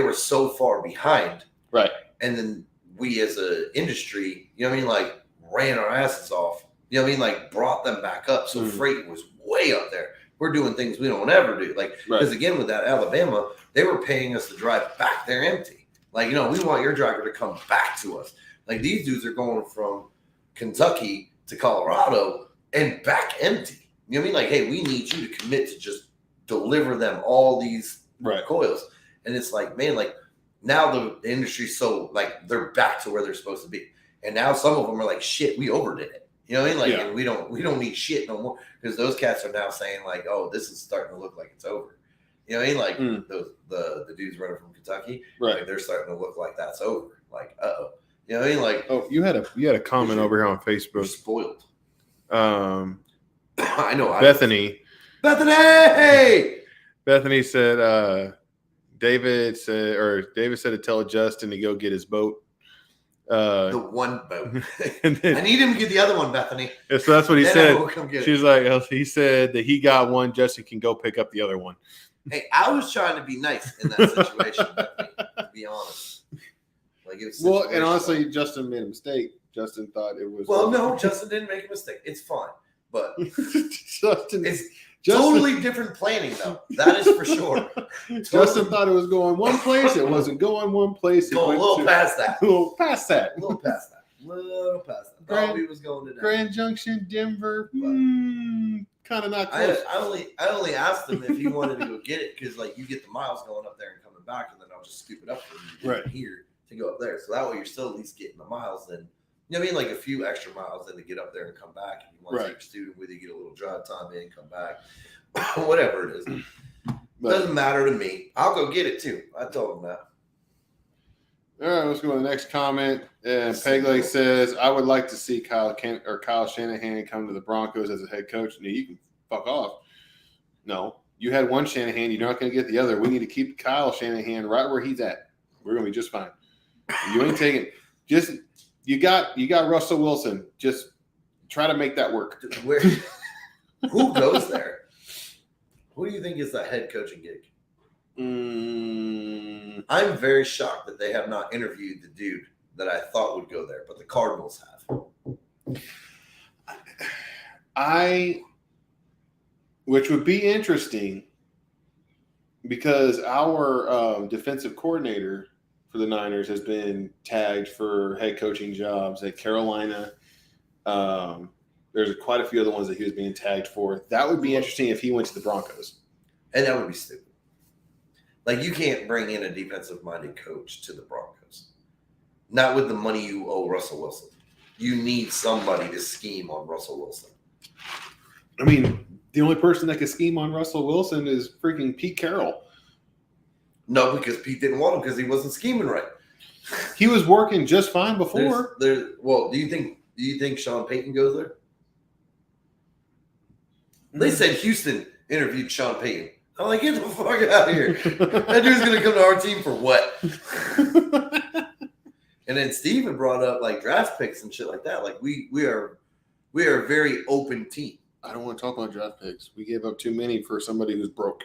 were so far behind. Right. And then we as an industry, you know what I mean, like, ran our asses off. You know what I mean? Like, brought them back up. So freight was way up there. We're doing things we don't ever do. Like, because again, with that Alabama, they were paying us to drive back there empty. Like, you know, we want your driver to come back to us. Like, these dudes are going from Kentucky to Colorado and back empty. You know what I mean? Like, hey, we need you to commit to just deliver them all these coils. And it's like, man, like, now the industry's so, like, they're back to where they're supposed to be. And now some of them are like, shit, we overdid it. You know what I mean? Like, and we don't need shit no more, because those cats are now saying, like, oh, this is starting to look like it's over. You know what I mean? Like, the dudes running from Kentucky, like, they're starting to look like that's over. Like, uh-oh. You know what I mean? Like, oh, you had a comment over here on Facebook. We're spoiled. I know. Bethany said, David said to tell Justin to go get his boat. The one boat. I need him to get the other one, Bethany. So that's what he said. She's like, he said that he got one. Justin can go pick up the other one. Hey, I was trying to be nice in that situation, Bethany, to be honest. Like, it was and honestly, Justin made a mistake. Justin thought it was. Well, no, Justin didn't make a mistake. It's fine, but it's totally different planning, though. That is for sure. Justin thought it was going one place. It wasn't going one place. Going a little past that. A little past that. little past. I thought we was going to Denver. Grand Junction, Denver. Kind of not close. I only asked him if he wanted to go get it because like you get the miles going up there and coming back, and then I'll just scoop it up for you here to go up there. So that way you're still at least getting the miles. Then you know what I mean, like a few extra miles then to get up there and come back. If you want to take your student with you, get a little drive time in, come back, whatever it is. Doesn't matter to me. I'll go get it too. I told him that. All right, let's go to the next comment. And Pegleg says, I would like to see Kyle Shanahan come to the Broncos as a head coach. No, you can fuck off. No, you had one Shanahan. You're not going to get the other. We need to keep Kyle Shanahan right where he's at. We're going to be just fine. You ain't taking – just – you got Russell Wilson. Just try to make that work. Who goes there? Who do you think is the head coaching gig? I'm very shocked that they have not interviewed the dude that I thought would go there, but the Cardinals have. Which would be interesting because our defensive coordinator for the Niners has been tagged for head coaching jobs at Carolina. There's quite a few other ones that he was being tagged for. That would be interesting if he went to the Broncos. And that would be stupid. Like, you can't bring in a defensive-minded coach to the Broncos. Not with the money you owe Russell Wilson. You need somebody to scheme on Russell Wilson. I mean, the only person that could scheme on Russell Wilson is freaking Pete Carroll. No, because Pete didn't want him because he wasn't scheming right. He was working just fine before. Well, do you think Sean Payton goes there? They said Houston interviewed Sean Payton. I'm like, get the fuck out of here. That dude's going to come to our team for what? And then Steven brought up like draft picks and shit like that. Like we are a very open team. I don't want to talk about draft picks. We gave up too many for somebody who's broke.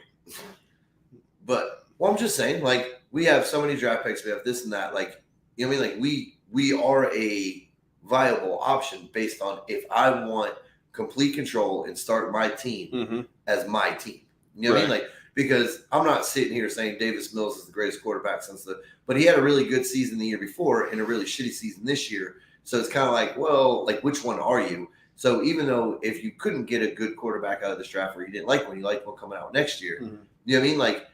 But I'm just saying, like, we have so many draft picks. We have this and that. Like, you know what I mean? Like we are a viable option based on if I want complete control and start my team as my team. You know what I mean? Like, because I'm not sitting here saying Davis Mills is the greatest quarterback but he had a really good season the year before and a really shitty season this year. So it's kind of like, well, like, which one are you? So even though if you couldn't get a good quarterback out of this draft or you didn't like one, you liked one coming out next year, you know what I mean? Like,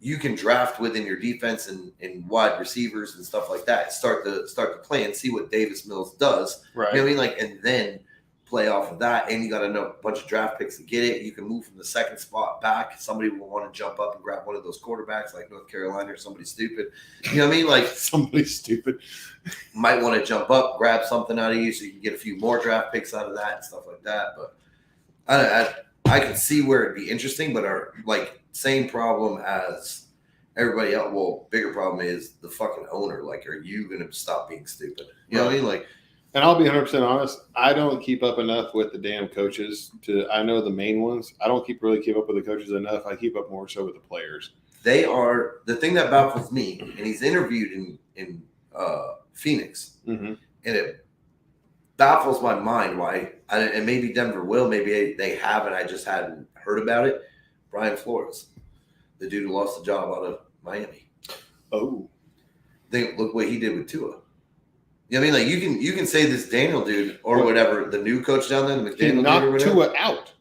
you can draft within your defense and wide receivers and stuff like that. Start the plan, see what Davis Mills does. Right. You know what I mean? Like, and then play off of that, and you got a bunch of draft picks to get it. You can move from the second spot back. Somebody will want to jump up and grab one of those quarterbacks like North Carolina or somebody stupid. You know what I mean? Like, somebody stupid might want to jump up, grab something out of you so you can get a few more draft picks out of that and stuff like that. But I can see where it'd be interesting, but our like same problem as everybody else. Well, bigger problem is the fucking owner. Like, are you going to stop being stupid? You know what I mean? Like, and I'll be 100% honest. I don't keep up enough with the damn coaches. I know the main ones. I don't really keep up with the coaches enough. I keep up more so with the players. They are the thing that baffles me. And he's interviewed in Phoenix, and it baffles my mind why. And maybe Denver will. Maybe they have, and I just hadn't heard about it. Brian Flores, the dude who lost the job out of Miami. Oh, Look what he did with Tua. You know what I mean? Like, you can say this Daniel dude or whatever, the new coach down there, the McDaniel dude or whatever. Tua out.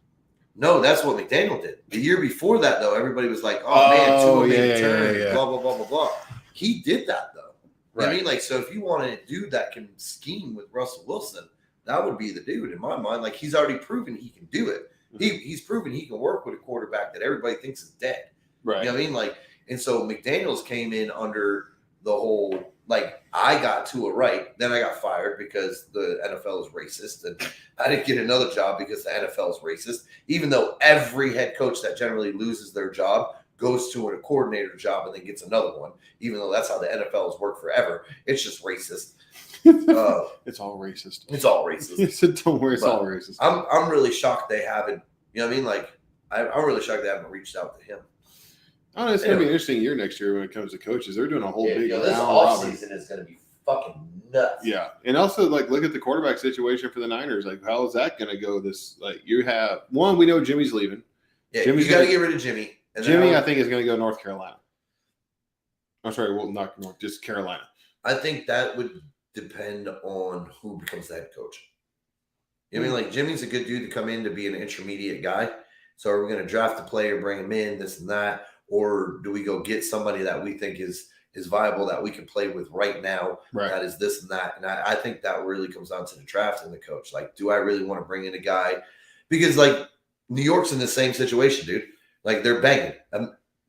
No, that's what McDaniel did. The year before that, though, everybody was like, oh man, Tua made a turn, blah, blah, blah, blah, blah. He did that, though. Right. You know what I mean? Like, so if you want a dude that can scheme with Russell Wilson, that would be the dude in my mind. Like, he's already proven he can do it. He's proven he can work with a quarterback that everybody thinks is dead. Right. You know what I mean? Like, and so McDaniels came in under the whole, like, I got Tua right. Then I got fired because the NFL is racist. And I didn't get another job because the NFL is racist, even though every head coach that generally loses their job goes to a coordinator job and then gets another one, even though that's how the NFL has worked forever. It's just racist. It's all racist. It's all racist. Don't worry, it's all racist. I'm really shocked they haven't, you know what I mean? Like, I'm really shocked they haven't reached out to him. I don't know, it's going to be an interesting year next year when it comes to coaches. They're doing a whole big this offseason is going to be fucking nuts. Yeah. And also, like, look at the quarterback situation for the Niners. Like, how is that going to go you have – one, we know Jimmy's leaving. Yeah, you got to get rid of Jimmy. And Jimmy, I think, is going to go to North Carolina. I'm sorry, well, not North, just Carolina. I think that would depend on who becomes the head coach. You know what I mean? Like, Jimmy's a good dude to come in to be an intermediate guy. So are we going to draft a player, bring him in, this and that? Or do we go get somebody that we think is viable that we can play with right now? Right. That is this and that. And I think that really comes down to the draft and the coach. Like, do I really want to bring in a guy? Because, like, New York's in the same situation, dude. Like, they're banging.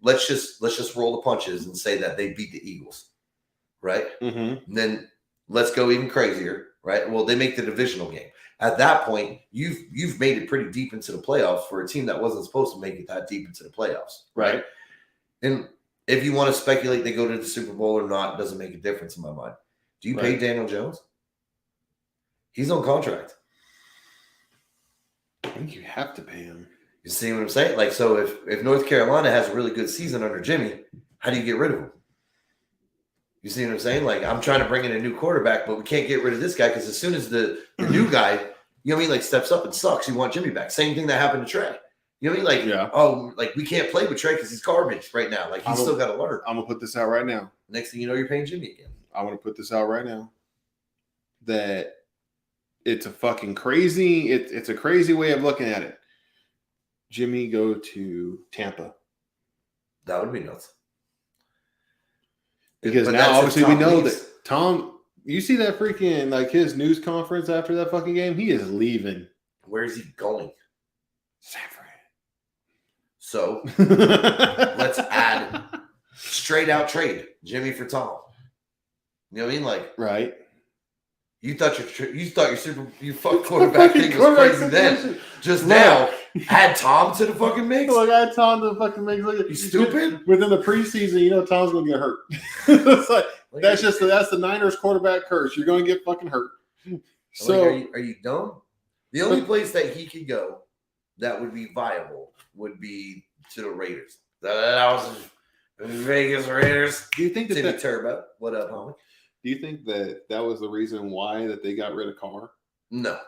Let's just roll the punches and say that they beat the Eagles, right? Mm-hmm. And then let's go even crazier, right? Well, they make the divisional game. At that point, you've made it pretty deep into the playoffs for a team that wasn't supposed to make it that deep into the playoffs, right? And if you want to speculate they go to the Super Bowl or not, doesn't make a difference in my mind. Do you pay Daniel Jones? He's on contract. I think you have to pay him. You see what I'm saying? Like, so if North Carolina has a really good season under Jimmy, how do you get rid of him? You see what I'm saying? Like, I'm trying to bring in a new quarterback, but we can't get rid of this guy because as soon as the new guy, you know what I mean, like, steps up and sucks, you want Jimmy back. Same thing that happened to Trey. You know what I mean? Like, oh, like, we can't play with Trey because he's garbage right now. Like, he's still got to learn. I'm going to put this out right now. Next thing you know, you're paying Jimmy again. I want to put this out right now. That it's a fucking crazy, it's a crazy way of looking at it. Jimmy go to Tampa. That would be nuts. Because now obviously we know that Tom, you see that freaking, like, his news conference after that fucking game, he is leaving. Where is he going? San Fran. So let's add straight out trade Jimmy for Tom. You know what I mean? Like, right. You thought your fuck quarterback thing was crazy then. Just now, add Tom to the fucking mix. Look, add Tom to the fucking mix. Look, you stupid. Within the preseason, you know Tom's gonna get hurt. It's like, that's the Niners quarterback curse. You're gonna get fucking hurt. So like, are you dumb? The only place that he could go that would be viable would be to the Raiders. That was Vegas Raiders. Do you think that Turbo? What up, homie? Do you think that was the reason why that they got rid of Carr? No.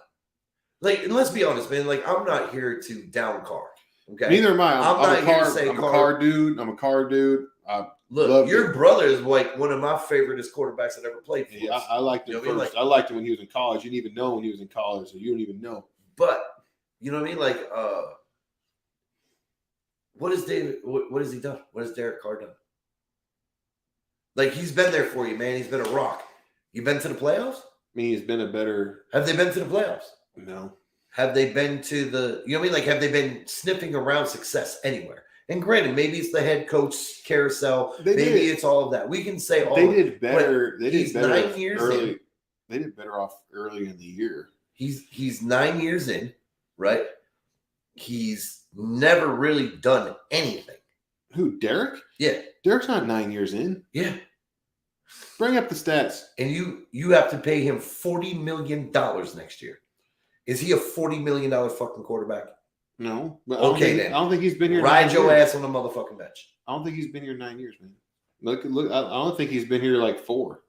Like, and let's be honest, man. Like, I'm not here to down Carr. Okay. Neither am I. I'm not here to say I'm Carr dude. I'm a Carr dude. Look, your brother is like one of my favorite quarterbacks that ever played for us. Yeah, I liked him first. Like, I liked him when he was in college. You didn't even know when he was in college, so you don't even know. But you know what I mean? Like, what has David? What has he done? What has Derek Carr done? Like, he's been there for you, man. He's been a rock. You been to the playoffs? I mean, he's been a better. Have they been to the playoffs? No. Have they been to the? You know what I mean? Like, have they been sniffing around success anywhere? And granted, maybe it's the head coach carousel. Maybe it's all of that. We can say all. They did better. They did better 9 years early. in. They did better off early in the year. He's 9 years in, right? He's never really done anything. Who, Derek? Yeah. Derek's not 9 years in. Yeah. Bring up the stats. And you have to pay him $40 million next year. Is he a $40 million fucking quarterback? No. But okay, then. I don't think he's been here. Ride your ass on the motherfucking bench. I don't think he's been here 9 years, man. Look. I don't think he's been here like 4.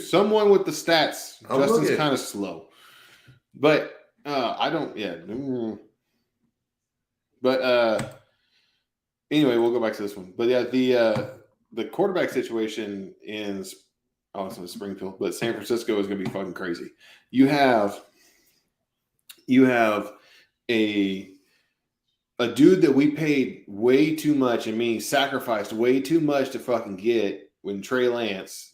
Someone with the stats. Justin's kind of slow. But I don't, yeah. But anyway, we'll go back to this one. But yeah, the quarterback situation in Springfield, but San Francisco is going to be fucking crazy. You have a dude that we paid way too much, and meaning sacrificed way too much to fucking get when Trey Lance,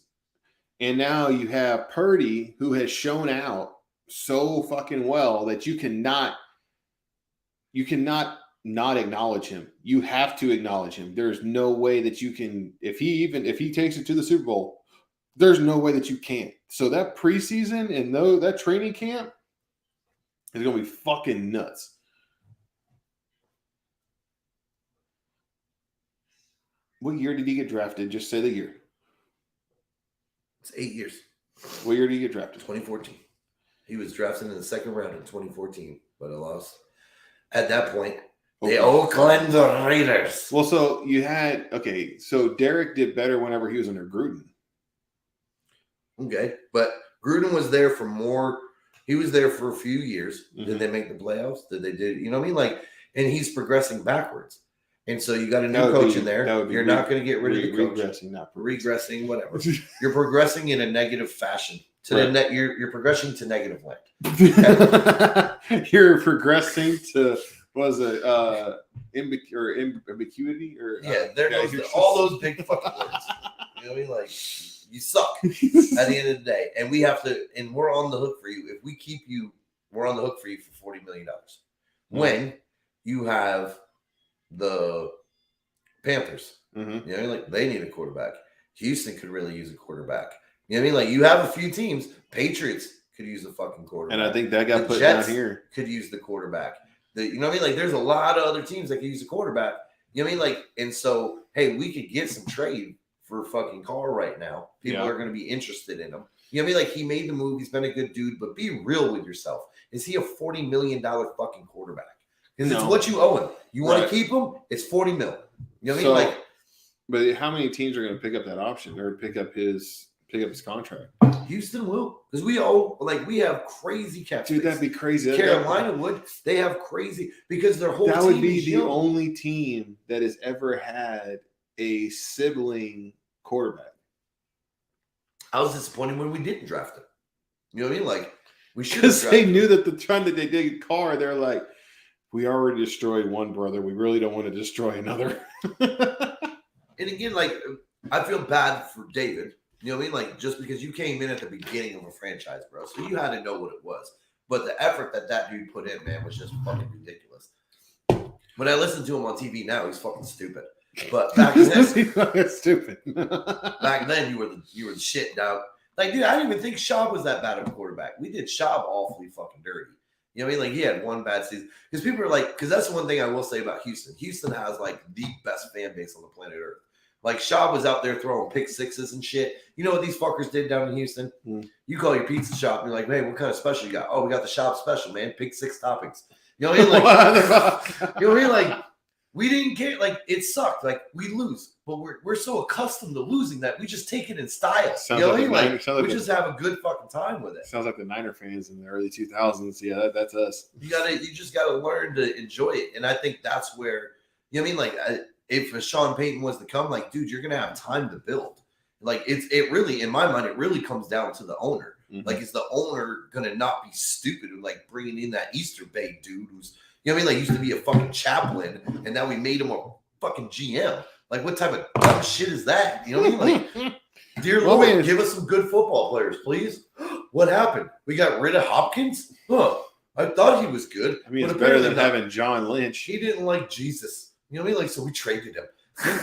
and now you have Purdy, who has shown out so fucking well that you cannot not acknowledge him. You have to acknowledge him. There's no way that you can, if he takes it to the Super Bowl, there's no way that you can't. So that preseason and that training camp is going to be fucking nuts. What year did he get drafted? Just say the year. It's 8 years. What year did he get drafted? 2014. He was drafted in the second round in 2014, but I lost. At that point, the Oakland Raiders. Well, so you had, so Derek did better whenever he was under Gruden. Okay, but Gruden was there for more. He was there for a few years. Mm-hmm. Did they make the playoffs? You know what I mean? Like, and he's progressing backwards. And so you got a new That would coach be- in there. that would be You're not going to get rid of the coach. Regressing, not Regressing, whatever. You're progressing in a negative fashion. To Right. the net, you're progressing to negative land. You're progressing to ambiguity or Yeah, you're all those big fucking words. You know what I mean? Like you suck at the end of the day, and we have to, and we're on the hook for you. If we keep you, we're on the hook for you for $40 million. When you have the Panthers, you know what I mean? Like they need a quarterback. Houston could really use a quarterback. You know what I mean? Like you have a few teams. Patriots could use a fucking quarterback. And I think that got The put Jets down here. could use the quarterback. You know what I mean? Like there's a lot of other teams that could use a quarterback. You know what I mean? Like, and so, hey, we could get some trade for fucking Carr right now. People are going to be interested in him. You know what I mean? Like he made the move. He's been a good dude, but be real with yourself. Is he a $40 million fucking quarterback? Because it's what you owe him. You want to keep him? It's $40 million. You know what I mean? Like, but how many teams are going to pick up that option or pick up his contract? Houston will, because we have crazy cap space. Dude, that'd be crazy. Carolina would. They have crazy because their whole that team would be is the young. only team that has ever had a sibling quarterback. I was disappointed when we didn't draft him. You know what I mean? Like we should have Because drafted they knew that the trend that they did Carr, they're like, we already destroyed one brother. We really don't want to destroy another. And again, like I feel bad for David. You know what I mean? Like just because you came in at the beginning of a franchise, bro, so you had to know what it was. But the effort that dude put in, man, was just fucking ridiculous. When I listen to him on TV now, he's fucking stupid. But back then, stupid. back then you were the shit, dog. Like, dude, I didn't even think Schaub was that bad of a quarterback. We did Schaub awfully fucking dirty. You know what I mean? Like he had one bad season. Because people are like, because that's the one thing I will say about Houston. Houston has like the best fan base on the planet Earth. Like Schaub was out there throwing pick sixes and shit. You know what these fuckers did down in Houston? You call your pizza shop and you're like, hey, what kind of special you got? Oh, we got the Schaub special, man. Pick 6 toppings. You know what I mean? Like, you know what I mean? Like, we didn't care. Like, it sucked. Like, we lose. But we're so accustomed to losing that we just take it in style. You know what I mean? Like, we just have a good fucking time with it. Sounds like the Niner fans in the early 2000s. Yeah, that's us. You just gotta learn to enjoy it. And I think that's where, you know what I mean? Like, if Sean Payton was to come, like, dude, you're gonna have time to build. Like, it really, in my mind, it really comes down to the owner. Like, is the owner gonna not be stupid and like bringing in that Easter Bay dude who's, you know what I mean? Like, used to be a fucking chaplain, and now we made him a fucking GM. Like, what type of dumb shit is that? You know what I mean? Like, dear Lord, man, give us some good football players, please. What happened? We got rid of Hopkins? Huh. I thought he was good. I mean, it's better than having John Lynch. He didn't like Jesus. You know what I mean? Like, so we traded him.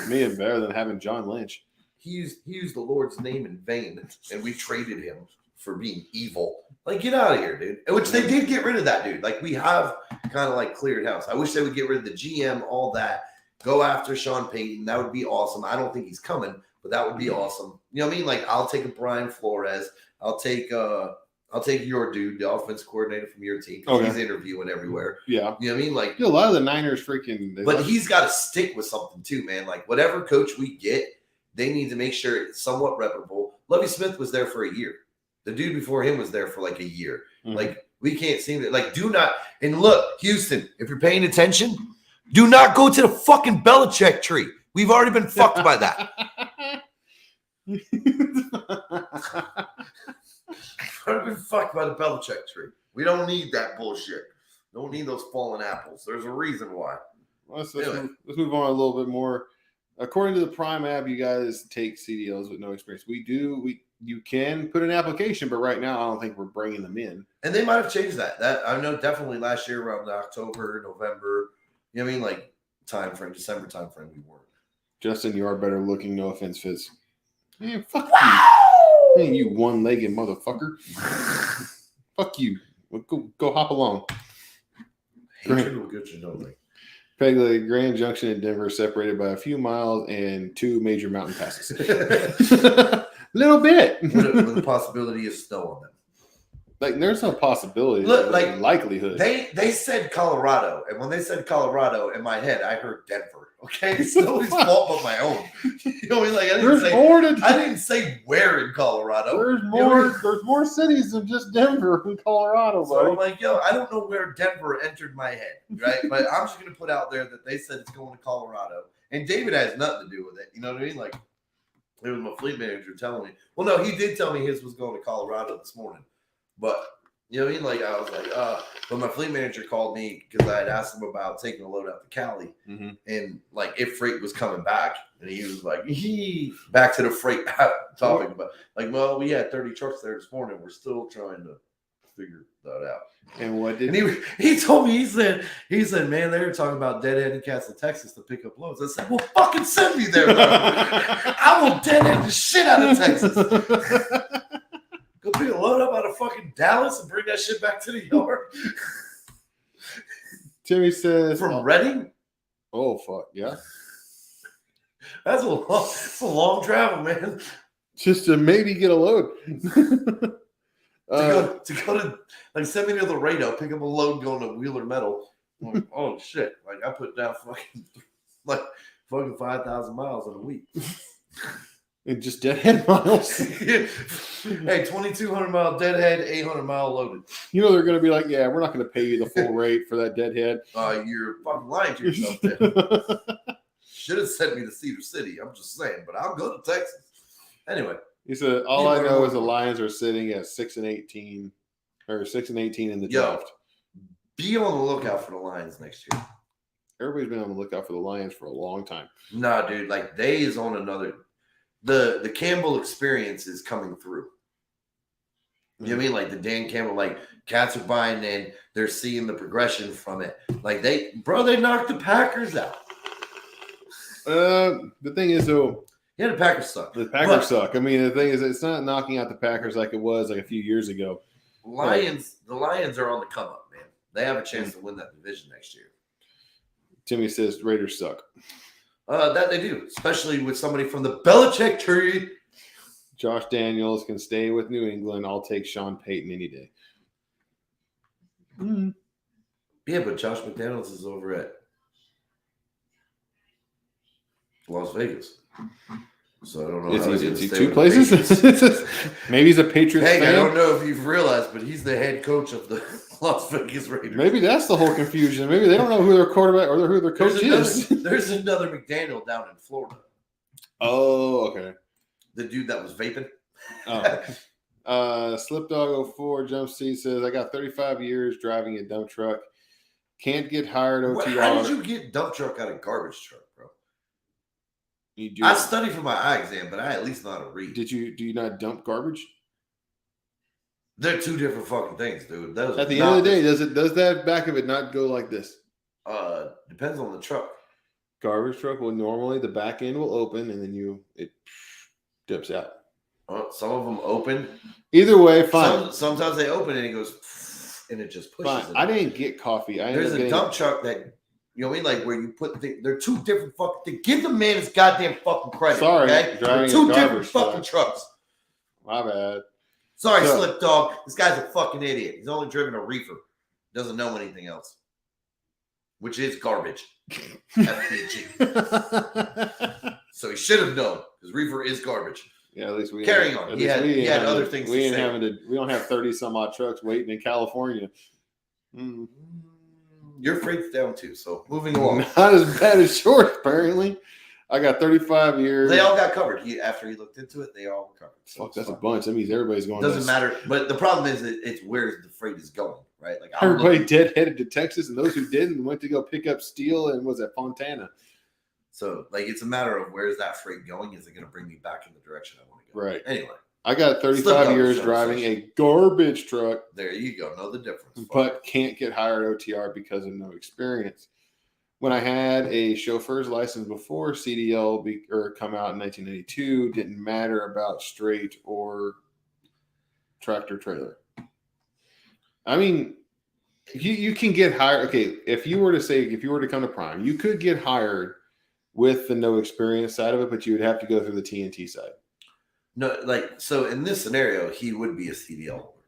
Me, it's better than having John Lynch. He used the Lord's name in vain, and we traded him for being evil. Like, get out of here, dude. Which they did get rid of that dude. Like, we have kind of like cleared house. I wish they would get rid of the GM, all that. Go after Sean Payton. That would be awesome. I don't think he's coming, but that would be awesome. You know what I mean? Like, I'll take a Brian Flores. I'll take your dude, the offense coordinator from your team. Okay. He's interviewing everywhere. Yeah. You know what I mean? Like, a lot of the Niners freaking. But he's got to stick with something too, man. Like, whatever coach we get, they need to make sure it's somewhat reputable. Lovie Smith was there for a year. The dude before him was there for like a year. Like, we can't seem to, like, do not. And look, Houston, if you're paying attention, do not go to the fucking Belichick tree. We've already been fucked by that. We've already been fucked by the Belichick tree. We don't need that bullshit. Don't need those fallen apples. There's a reason why. Let's move on a little bit more. According to the Prime app, you guys take CDLs with no experience. You can put an application, but right now I don't think we're bringing them in. And they might have changed that. That I know definitely last year around October, November, you know what I mean? Like time frame, December time frame, we weren't. Justin, you are better looking. No offense, Fitz. Man, fuck you. Man, you one-legged motherfucker. Fuck you. Go hop along. Hatred will get you, don't they? Pegleg, Grand Junction in Denver, separated by a few miles and 2 major mountain passes. Little bit. With the possibility of snow on them. Like, there's no possibility. Look, like, likelihood. They said Colorado, and when they said Colorado, in my head, I heard Denver. Okay, it's nobody's fault but my own. You know what I mean? Like, I didn't say where in Colorado. There's more. You know, There's more cities than just Denver and Colorado, so buddy. I'm like, yo, I don't know where Denver entered my head, right? But I'm just gonna put out there that they said it's going to Colorado, and David has nothing to do with it. You know what I mean? Like, it was my fleet manager telling me. Well, no, he did tell me his was going to Colorado this morning, but. You know what I mean? Like, I was like, but my fleet manager called me because I had asked him about taking a load out to Cali and like if freight was coming back. And he was like, back to the freight topic. But like, well, we had 30 trucks there this morning. We're still trying to figure that out. And what did he told me, he said, man, they were talking about deadhead in Castle, Texas to pick up loads. I said, well, fucking send me there, bro. I will deadhead the shit out of Texas. Go pick a load up out of fucking Dallas and bring that shit back to the yard. Timmy says from Reading. Oh fuck yeah, that's a long travel, man. Just to maybe get a load. to go to like send me to Laredo, pick up a load going to Wheeler Metal. I'm like, oh shit! Like I put down fucking 5,000 miles in a week. And just deadhead miles. Hey, 2,200 mile deadhead, 800 mile loaded. You know they're going to be like, yeah, we're not going to pay you the full rate for that deadhead. You're fucking lying to yourself. Should have sent me to Cedar City. I'm just saying, but I'll go to Texas anyway. He said, all I know is the Lions are sitting at 6-18 or 6-18 in the draft. Be on the lookout for the Lions next year. Everybody's been on the lookout for the Lions for a long time. Nah, dude, like they is on another. The Campbell experience is coming through. You know what I mean? Like the Dan Campbell, like cats are buying in. They're seeing the progression from it. Like they knocked the Packers out. The thing is, though, yeah, the Packers suck. The Packers suck. I mean, the thing is, it's not knocking out the Packers like it was like a few years ago. The Lions are on the come up, man. They have a chance to win that division next year. Timmy says Raiders suck. That they do, especially with somebody from the Belichick tree. Josh Daniels can stay with New England. I'll take Sean Payton any day. Yeah, but Josh McDaniels is over at Las Vegas. So I don't know. Is he two places? Maybe he's a Patriots fan. I don't know if you've realized, but he's the head coach of the Las Vegas Raiders. Maybe that's the whole confusion. Maybe they don't know who their quarterback or who their coach is. There's another McDaniel down in Florida. Oh, okay. The dude that was vaping. Slipdog04 Jump Seat says, I got 35 years driving a dump truck. Can't get hired OTR. How did you get dump truck out of garbage truck, bro? I studied for my eye exam, but I at least know how to read. Do you not dump garbage? They're two different fucking things, dude. At the end of the day, does that back of it not go like this? Depends on the truck. Garbage truck will normally the back end will open and then it dips out. Some of them open. Either way, fine. Sometimes they open and it goes and it just pushes. Fine. I didn't get coffee. There's a dump truck that. You know what I mean? Like where you put they're two different fucking things. Give the man his goddamn fucking credit. Sorry, okay? They're two different fucking trucks. My bad. Sorry, Slip Dog. This guy's a fucking idiot. He's only driven a reefer. Doesn't know anything else. Which is garbage. FPG. So he should have known because reefer is garbage. Yeah, at least we carrying on. He had other things. We don't have 30 some odd trucks waiting in California. Your freight's down too, so moving along. Not as bad as yours, apparently. I got 35 years. They all got covered. After he looked into it, they all were covered. So fuck, that's a bunch. That means everybody's going. Doesn't matter. But the problem is that it's where the freight is going, right? Like everybody dead-headed to Texas, and those who didn't went to go pick up steel and was at Fontana. So, like, it's a matter of where's that freight going? Is it going to bring me back in the direction I want to go? Right. Anyway. I got 35 years driving a garbage truck. There you go. Know the difference. But can't get hired OTR because of no experience. When I had a chauffeur's license before CDL come out in 1982, didn't matter about straight or tractor trailer. I mean, you can get hired. Okay, if you were to come to Prime, you could get hired with the no experience side of it, but you would have to go through the TNT side. No, like, so in this scenario, he would be a CDL holder.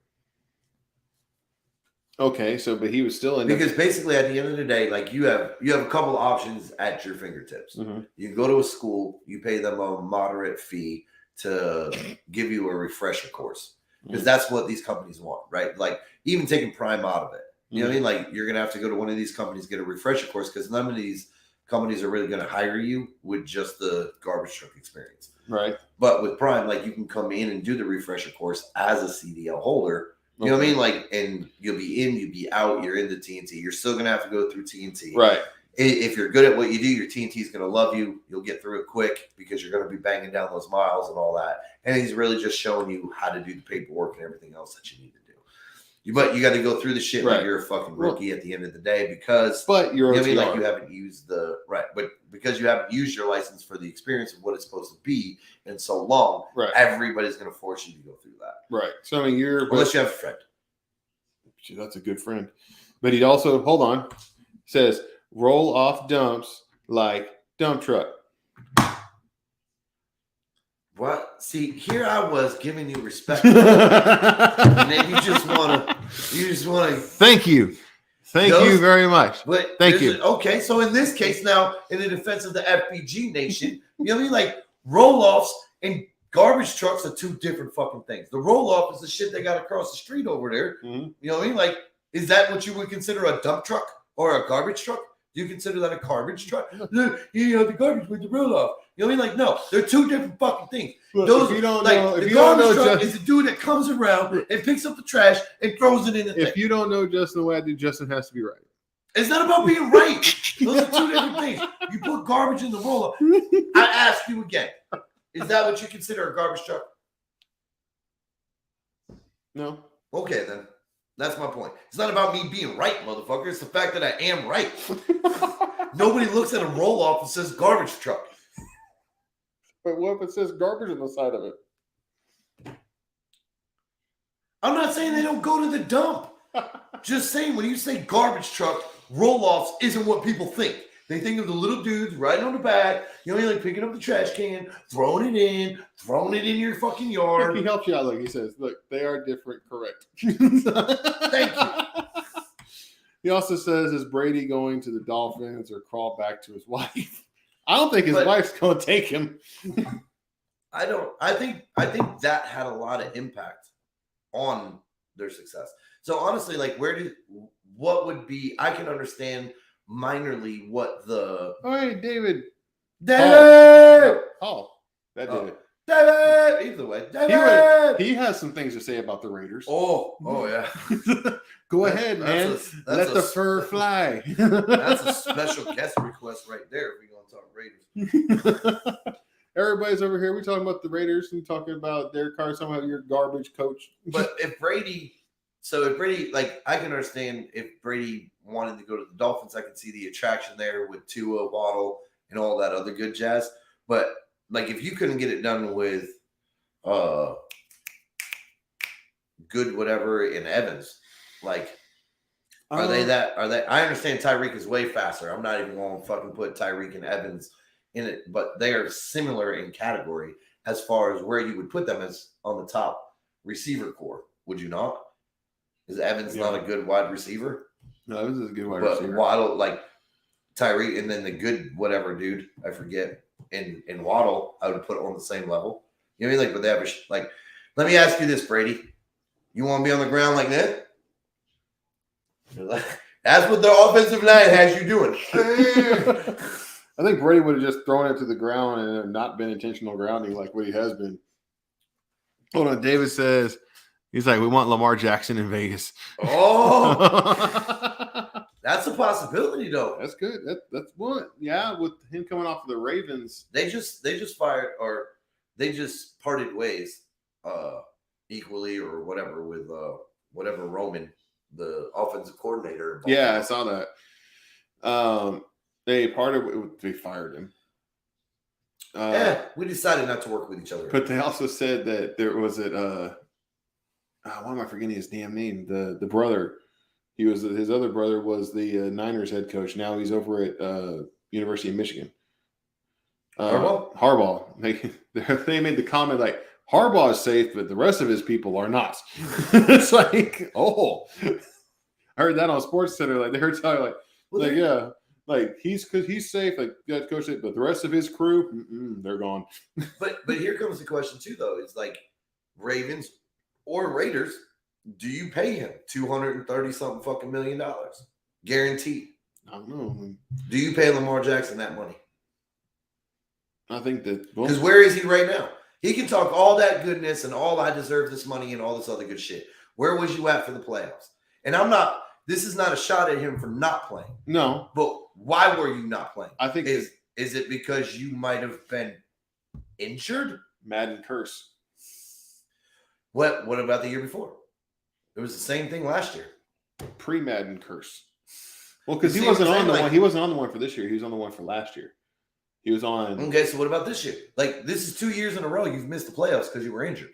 Okay, so but he was still in because basically at the end of the day, like you have a couple of options at your fingertips. You can go to a school, you pay them a moderate fee to give you a refresher course because that's what these companies want, right? Like even taking Prime out of it, you know what I mean? Like you're gonna have to go to one of these companies, get a refresher course because none of these companies are really gonna hire you with just the garbage truck experience, right? But with Prime, like you can come in and do the refresher course as a CDL holder. You know what I mean? Like, and you'll be in, you'll be out, you're in the TNT. You're still going to have to go through TNT. Right. If you're good at what you do, your TNT is going to love you. You'll get through it quick because you're going to be banging down those miles and all that. And he's really just showing you how to do the paperwork and everything else that you need to do. But you got to go through the shit like you're a fucking rookie at the end of the day because but you're you know what I mean? Like you haven't used but because you haven't used your license for the experience of what it's supposed to be in so long, everybody's going to force you to go through that. Right. So I mean, unless you have a friend. That's a good friend. But he also, hold on, says roll off dumps like dump truck. What? See, here I was giving you respect. And then you just want to. Thank you. Thank you very much. But thank you. Okay, so in this case now, in the defense of the FBG nation, you know what I mean? Like roll-offs and garbage trucks are two different fucking things. The roll-off is the shit they got across the street over there. You know what I mean? Like, is that what you would consider a dump truck or a garbage truck? Do you consider that a garbage truck? You know, the garbage with the roll-off. You know what I mean? Like, no, they're two different fucking things. Look, those, if you don't like, know, if the you don't know, garbage truck is the dude that comes around and picks up the trash and throws it in the thing. If you don't know Justin the way I do, Justin has to be right. It's not about being right. Those are two different things. You put garbage in the roll-off. I ask you again. Is that what you consider a garbage truck? No. Okay, then. That's my point. It's not about me being right, motherfucker. It's the fact that I am right. Nobody looks at a roll-off and says garbage truck. But what if it says garbage on the side of it? I'm not saying they don't go to the dump. Just saying when you say garbage truck, roll-offs isn't what people think. They think of the little dudes riding on the back, you know, like picking up the trash can, throwing it in your fucking yard. He helps you out. Look, he says, look, they are different, correct. Thank you. He also says, is Brady going to the Dolphins or crawl back to his wife? I don't think his wife's going to take him. I think that had a lot of impact on their success. So honestly, like what would be, I can understand minorly what the. All right, David. Oh, that did it. David! Either way, David! He has some things to say about the Raiders. Oh yeah. Go ahead, man. Let the fur fly. That's a special guest request right there if we're going to talk Raiders. Everybody's over here. We're talking about the Raiders and talking about Derek Carr, somehow your garbage coach. But if Brady, like, I can understand if Brady wanted to go to the Dolphins, I can see the attraction there with Tua, Waddle, and all that other good jazz. But like, if you couldn't get it done with good whatever in Evans, like, are they? I understand Tyreek is way faster. I'm not even going to fucking put Tyreek and Evans in it, but they are similar in category as far as where you would put them as on the top receiver core. Would you not? Is Evans not a good wide receiver? No, Evans is a good wide receiver. But Waddle, like Tyreek, and then the good whatever dude, I forget, and Waddle, I would put on the same level. You know what I mean? Like, but they have like, let me ask you this, Brady. You want to be on the ground like that? That's what the offensive line has you doing. I think Brady would have just thrown it to the ground and not been intentional grounding like what he has been. Hold on. David says, he's like, we want Lamar Jackson in Vegas. Oh, that's a possibility, though. That's good. That's one. Yeah, with him coming off of the Ravens. They just fired, or they just parted ways equally or whatever with whatever Roman, the offensive coordinator. Yeah, I saw that. They fired him. We decided not to work with each other. But they also said that there was why am I forgetting his damn name? The brother. His other brother was the Niners head coach. Now he's over at University of Michigan. Harbaugh. They made the comment like, Harbaugh is safe, but the rest of his people are not. It's like, I heard that on Sports Center. Like they were talking yeah, like he's safe. Like that coach said, but the rest of his crew, they're gone. But here comes the question too, though. It's like Ravens or Raiders. Do you pay him $230-something fucking million guaranteed? I don't know. Do you pay Lamar Jackson that money? I think that because where is he right now? He can talk all that goodness and all I deserve this money and all this other good shit. Where was you at for the playoffs? And this is not a shot at him for not playing. No. But why were you not playing? I think is it because you might have been injured? Madden curse. What about the year before? It was the same thing last year. Pre-Madden curse. Well, because he wasn't on the one. He wasn't on the one for this year. He was on the one for last year. He was on. Okay, so what about this year? Like, this is 2 years in a row you've missed the playoffs because you were injured.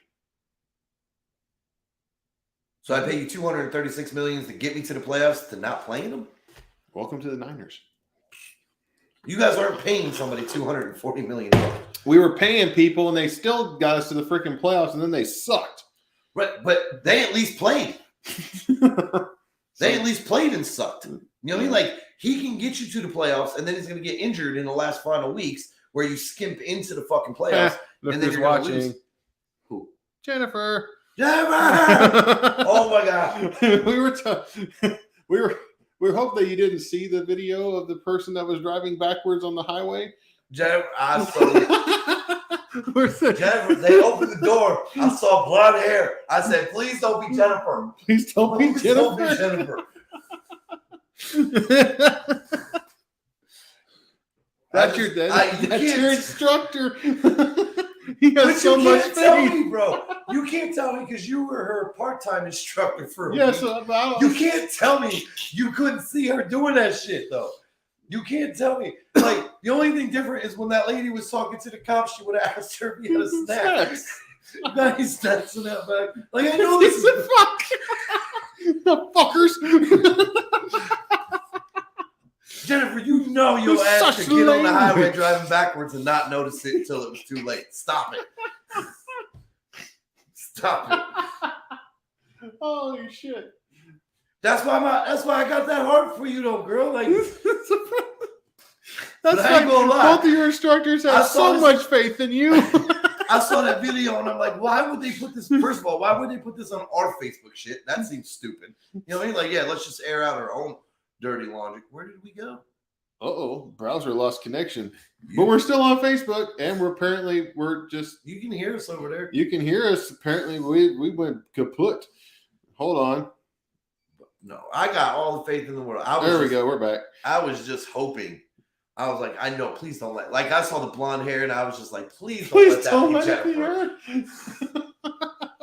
So I pay you $236 million to get me to the playoffs to not playing them? Welcome to the Niners. You guys aren't paying somebody $240 million. We were paying people, and they still got us to the freaking playoffs, and then they sucked. Right, but they at least played. They at least played and sucked. You know what I mean? Like, he can get you to the playoffs, and then he's going to get injured in the last final weeks where you skimp into the fucking playoffs. And then you're watching. Who? Jennifer. Oh, my God. we were hoping that you didn't see the video of the person that was driving backwards on the highway. Jennifer, I saw it. Jennifer, they opened the door. I saw blonde hair. I said, please don't be Jennifer. Please don't be Jennifer. Don't be Jennifer. That's your instructor. He has but so you much can't tell faith. me, bro. You can't tell me because you were her part-time instructor for a week. So you can't tell me you couldn't see her doing that shit, though. You can't tell me. Like, the only thing different is when that lady was talking to the cops, she would have asked her if he had a snack. Nice snacks in that bag. Like, I know this is the fuckers. Jennifer, you know your ass to get on the highway driving backwards and not notice it until it was too late. Stop it. Stop it. Holy shit. That's why I got that heart for you, though, girl. Like, that's like both of your instructors have so much faith in you. I saw that video and I'm like, why would they put this? First of all, why would they put this on our Facebook shit? That seems stupid. You know what I mean? Like, yeah, let's just air out our own dirty laundry. Where did we go? Browser lost connection. But we're still on Facebook, and we're just. You can hear us over there. You can hear us. Apparently, we went kaput. Hold on. No, I got all the faith in the world. There we go. We're back. I was just hoping. I was like, I know. Please don't let. Like, I saw the blonde hair, and I was just like, please don't let that be Jennifer.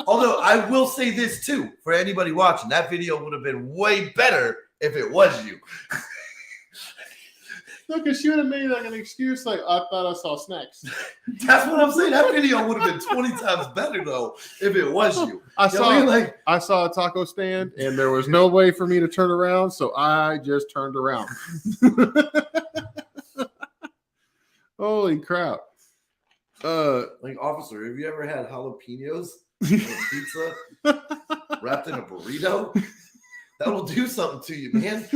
Although I will say this too, for anybody watching, that video would have been way better if it was you. No, because she would have made like an excuse, like, I thought I saw snacks. That's what I'm saying. That video would have been 20 times better, though, if it was you. I saw a taco stand, and there was no way for me to turn around, so I just turned around. Holy crap. Like, officer, have you ever had jalapenos on a pizza wrapped in a burrito? That'll do something to you, man.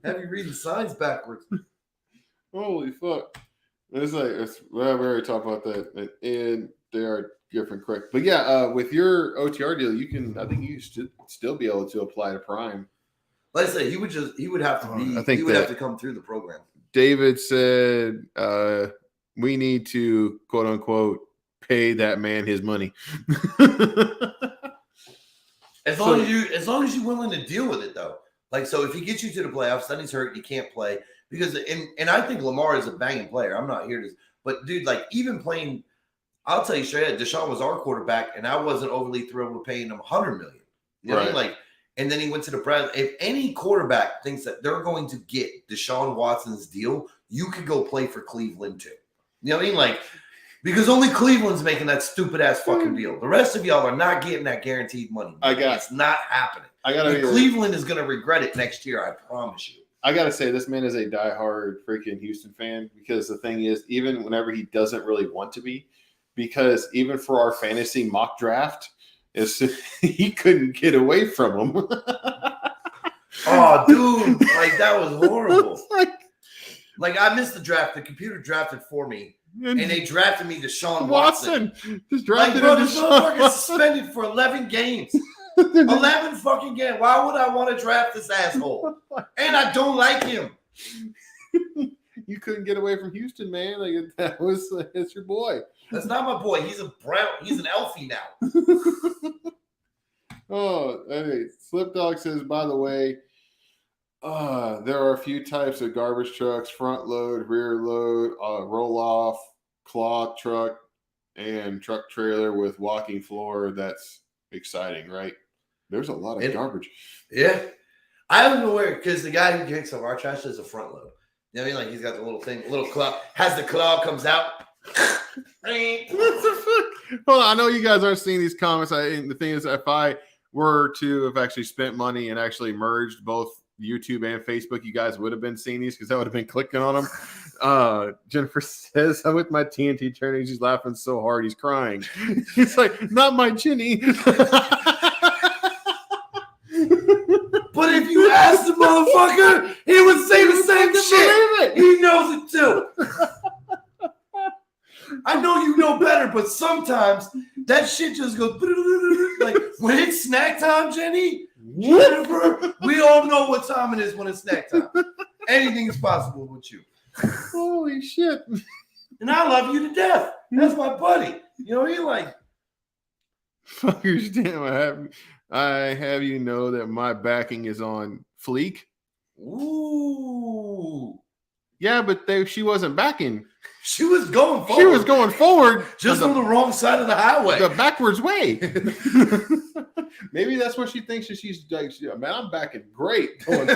Have you reading signs backwards? Holy fuck. It's like, we already talked about that, and they are different, correct. But yeah, with your OTR deal, I think you should still be able to apply to Prime. Like I said, he would have to come through the program. David said, we need to, quote unquote, pay that man his money. As long as you're willing to deal with it, though. Like, so if he gets you to the playoffs, then he's hurt, you can't play. Because, and I think Lamar is a banging player. I'm not here to, but dude, like, even playing, I'll tell you straight up, Deshaun was our quarterback, and I wasn't overly thrilled with paying him $100 million. You know what I mean? Like, and then he went to the press. If any quarterback thinks that they're going to get Deshaun Watson's deal, you could go play for Cleveland too. You know what I mean? Like, because only Cleveland's making that stupid ass fucking deal. The rest of y'all are not getting that guaranteed money. It's not happening. Cleveland is going to regret it next year. I promise you. I got to say, this man is a diehard freaking Houston fan, because the thing is, even whenever he doesn't really want to be, because even for our fantasy mock draft, he couldn't get away from him. Oh, dude, like that was horrible. Like I missed the draft. The computer drafted for me, and they drafted me Deshaun Watson. Just Like, drafted bro, him. this motherfucker's suspended for 11 games. 11 fucking games. Why would I want to draft this asshole? And I don't like him. You couldn't get away from Houston, man. Like it's your boy. That's not my boy. He's a brown. He's an Elfie now. Oh, anyway, Slip Dog says, by the way, there are a few types of garbage trucks: front load, rear load, roll off, cloth truck, and truck trailer with walking floor. That's exciting, right? There's a lot of garbage. Yeah. I don't know where, because the guy who kicks up our trash is a front load. You know what I mean? Like he's got the little thing, little claw, has the claw, comes out. What the fuck? Hold on, I know you guys aren't seeing these comments. The thing is, if I were to have actually spent money and actually merged both YouTube and Facebook, you guys would have been seeing these because I would have been clicking on them. Jennifer says, I'm with my TNT training. She's laughing so hard he's crying. He's like, not my Jenny. But if you ask the motherfucker, he would say the same shit. He knows it too. I know you know better, but sometimes that shit just goes like when it's snack time, Jenny. Jennifer, we all know what time it is when it's snack time. Anything is possible with you. Holy shit. And I love you to death. That's my buddy. You know, he like fuckers, damn, I have you know that my backing is on fleek. Ooh. Yeah, but she wasn't backing. She was going forward. She was going forward. Just on the wrong side of the highway. The backwards way. Maybe that's what she thinks that she's like, man, I'm backing great. Best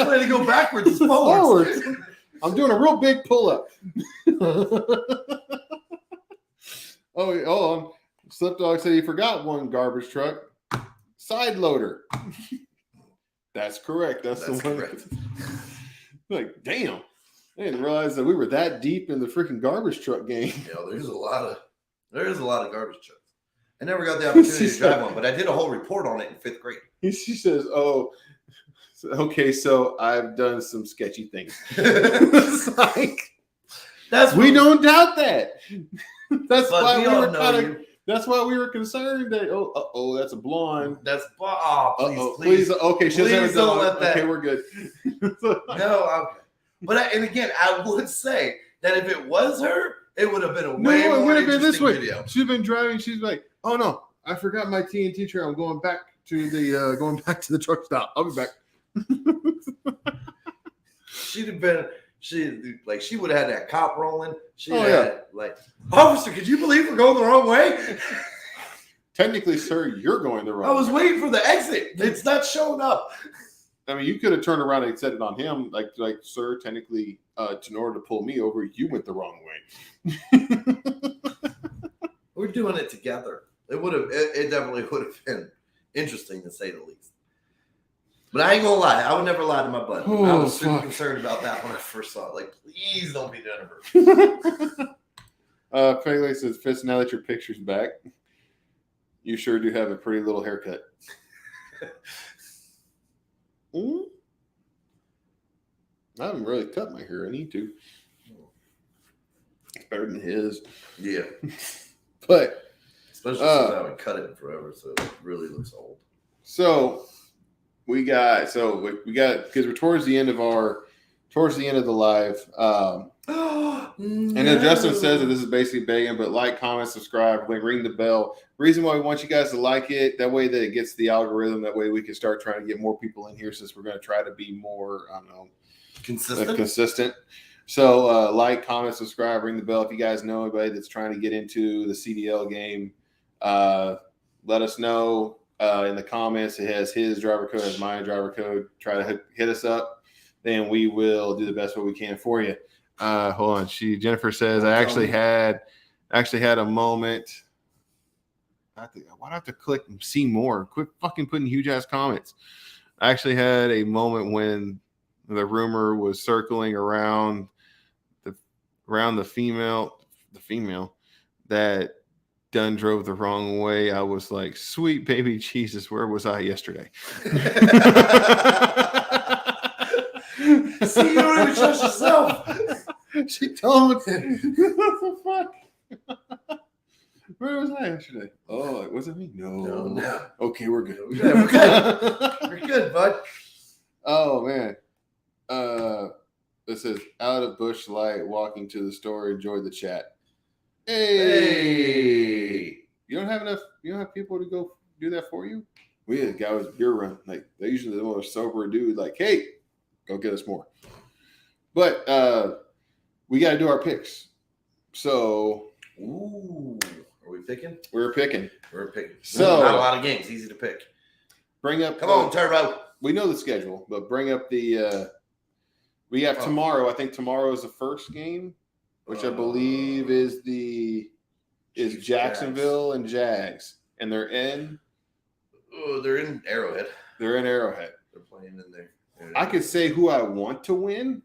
way to go backwards is forward. I'm doing a real big pull-up. Slip Dog said he forgot one garbage truck. Side loader. That's correct. That's the one. Correct. Like, damn. I didn't realize that we were that deep in the freaking garbage truck game. There's a lot of garbage trucks. I never got the opportunity to drive one, but I did a whole report on it in 5th grade. She says, "Oh, okay, so I've done some sketchy things." We don't doubt that. That's why we were kind of. That's why we were concerned that that's a blonde. That's please. Okay, she please don't let that. Okay, we're good. No, and again, I would say that if it was her, it would have been a way more interesting video. She's been driving. She's like, "Oh no, I forgot my TNT trail. I'm going back to the truck stop. I'll be back." She'd have been. She would have had that cop rolling. Officer, could you believe we're going the wrong way? Technically, sir, you're going the wrong way. I was waiting for the exit. It's not showing up. I mean, you could have turned around and said it on him, like, sir, technically, in order to pull me over, you went the wrong way. We're doing it together. It definitely would have been interesting to say the least. But I ain't gonna lie, I would never lie to my buddy. I was super concerned about that when I first saw it. Like, please don't be Jennifer. Pele says, Fitz, now that your picture's back, you sure do have a pretty little haircut. I haven't really cut my hair. I need to. It's better than his. Yeah. But especially since I haven't cut it in forever, so it really looks old. So we got because we're towards the end of the live. And then Justin says that this is basically begging, but like, comment, subscribe, ring the bell. Reason why we want you guys to like it, that way that it gets the algorithm. That way we can start trying to get more people in here, since we're going to try to be more, consistent. So like, comment, subscribe, ring the bell. If you guys know anybody that's trying to get into the CDL game, let us know in the comments. It has his driver code, has my driver code. Try to hit us up, then we will do the best what we can for you. Hold on. Jennifer says, I actually had a moment. Why do I have to click and see more? Quit fucking putting huge ass comments. I actually had a moment when the rumor was circling around the female that done drove the wrong way. I was like, sweet baby Jesus, where was I yesterday? See, you don't even trust yourself. She told me. What the fuck? Where was I yesterday? Oh, was it me? No. Okay, we're good. We're good. We're good, bud. Oh man. It says out of Bush Light, walking to the store, enjoy the chat. Hey. You don't have people to go do that for you? We had a guy with beer run. Like they usually the most sober dude, like, hey, go get us more. But we gotta do our picks. So are we picking? We're picking. So not a lot of games, easy to pick. Bring up Come on, Turbo. We know the schedule, but bring up the we have tomorrow. I think tomorrow is the first game, which I believe is Jacksonville and Jags. And they're in Arrowhead. They're playing in there. I could say who I want to win.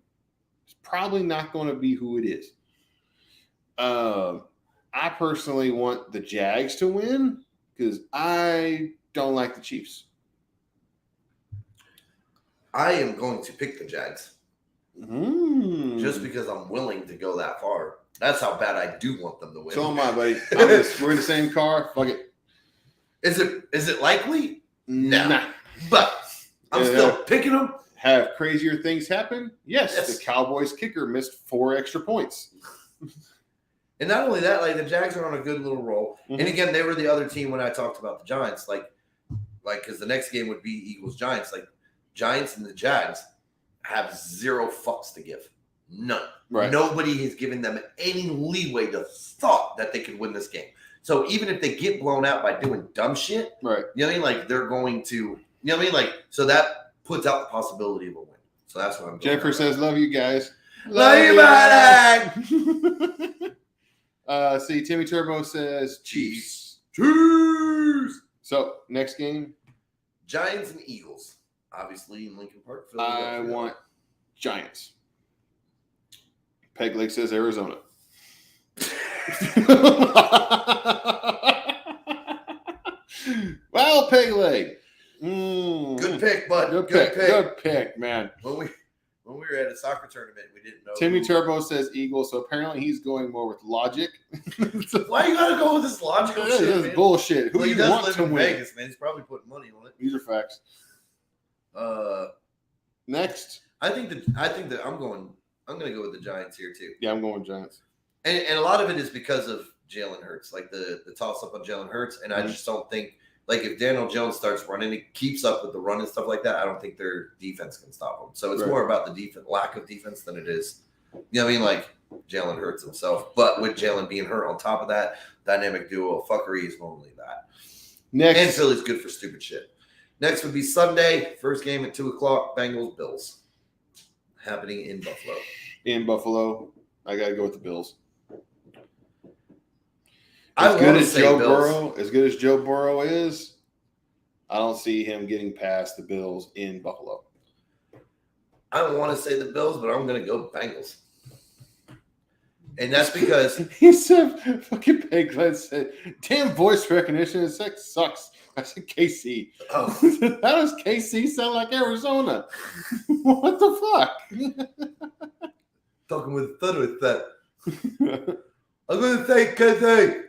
It's probably not going to be who it is. I personally want the Jags to win because I don't like the Chiefs. I am going to pick the Jags. Just because I'm willing to go that far. That's how bad I do want them to win. So am I, buddy. We're in the same car. Fuck it. Is it likely? No. Nah. But I'm still picking them. Have crazier things happen? Yes. The Cowboys kicker missed 4 extra points. And not only that, like the Jags are on a good little roll. Mm-hmm. And again, they were the other team when I talked about the Giants. Like because the next game would be Eagles-Giants. Like Giants and the Jags have 0 fucks to give. None. Right. Nobody has given them any leeway to thought that they could win this game. So even if they get blown out by doing dumb shit, right? You know what I mean? Like they're going to, you know what I mean? Like so that puts out the possibility of a win. So that's what I'm. Jennifer says, "Love you guys. Love you, buddy." See, Timmy Turbo says Chiefs. So next game, Giants and Eagles. Obviously in Lincoln Park. I want Giants. Peg Leg says Arizona. Well, Peg Leg. Good pick, bud. Good pick, man. When we were at a soccer tournament, we didn't know. Timmy Turbo says Eagles, so apparently he's going more with logic. Why you gotta go with this logical shit? This is bullshit. Who he you does want live to in win? Vegas, man. He's probably putting money on it. These are facts. Next, I think that I'm gonna go with the Giants here too. Yeah, I'm going with Giants. And a lot of it is because of Jalen Hurts, like the toss up on Jalen Hurts, and I just don't think like if Daniel Jones starts running, he keeps up with the run and stuff like that. I don't think their defense can stop him. So it's more about the lack of defense than it is, you know what I mean? Like Jalen Hurts himself, but with Jalen being hurt on top of that, dynamic duo fuckery is normally that. Next, and Philly's good for stupid shit. Next would be Sunday, first game at 2:00, Bengals Bills, happening in Buffalo. In Buffalo, I gotta go with the Bills. As good as Joe Burrow is, I don't see him getting past the Bills in Buffalo. I don't want to say the Bills, but I'm going to go Bengals. And that's because he said, fucking Peglet said, damn voice recognition, it sucks. I said KC. Oh. How does KC sound like Arizona? What the fuck? Talking with thunder with that. I'm going to say KC.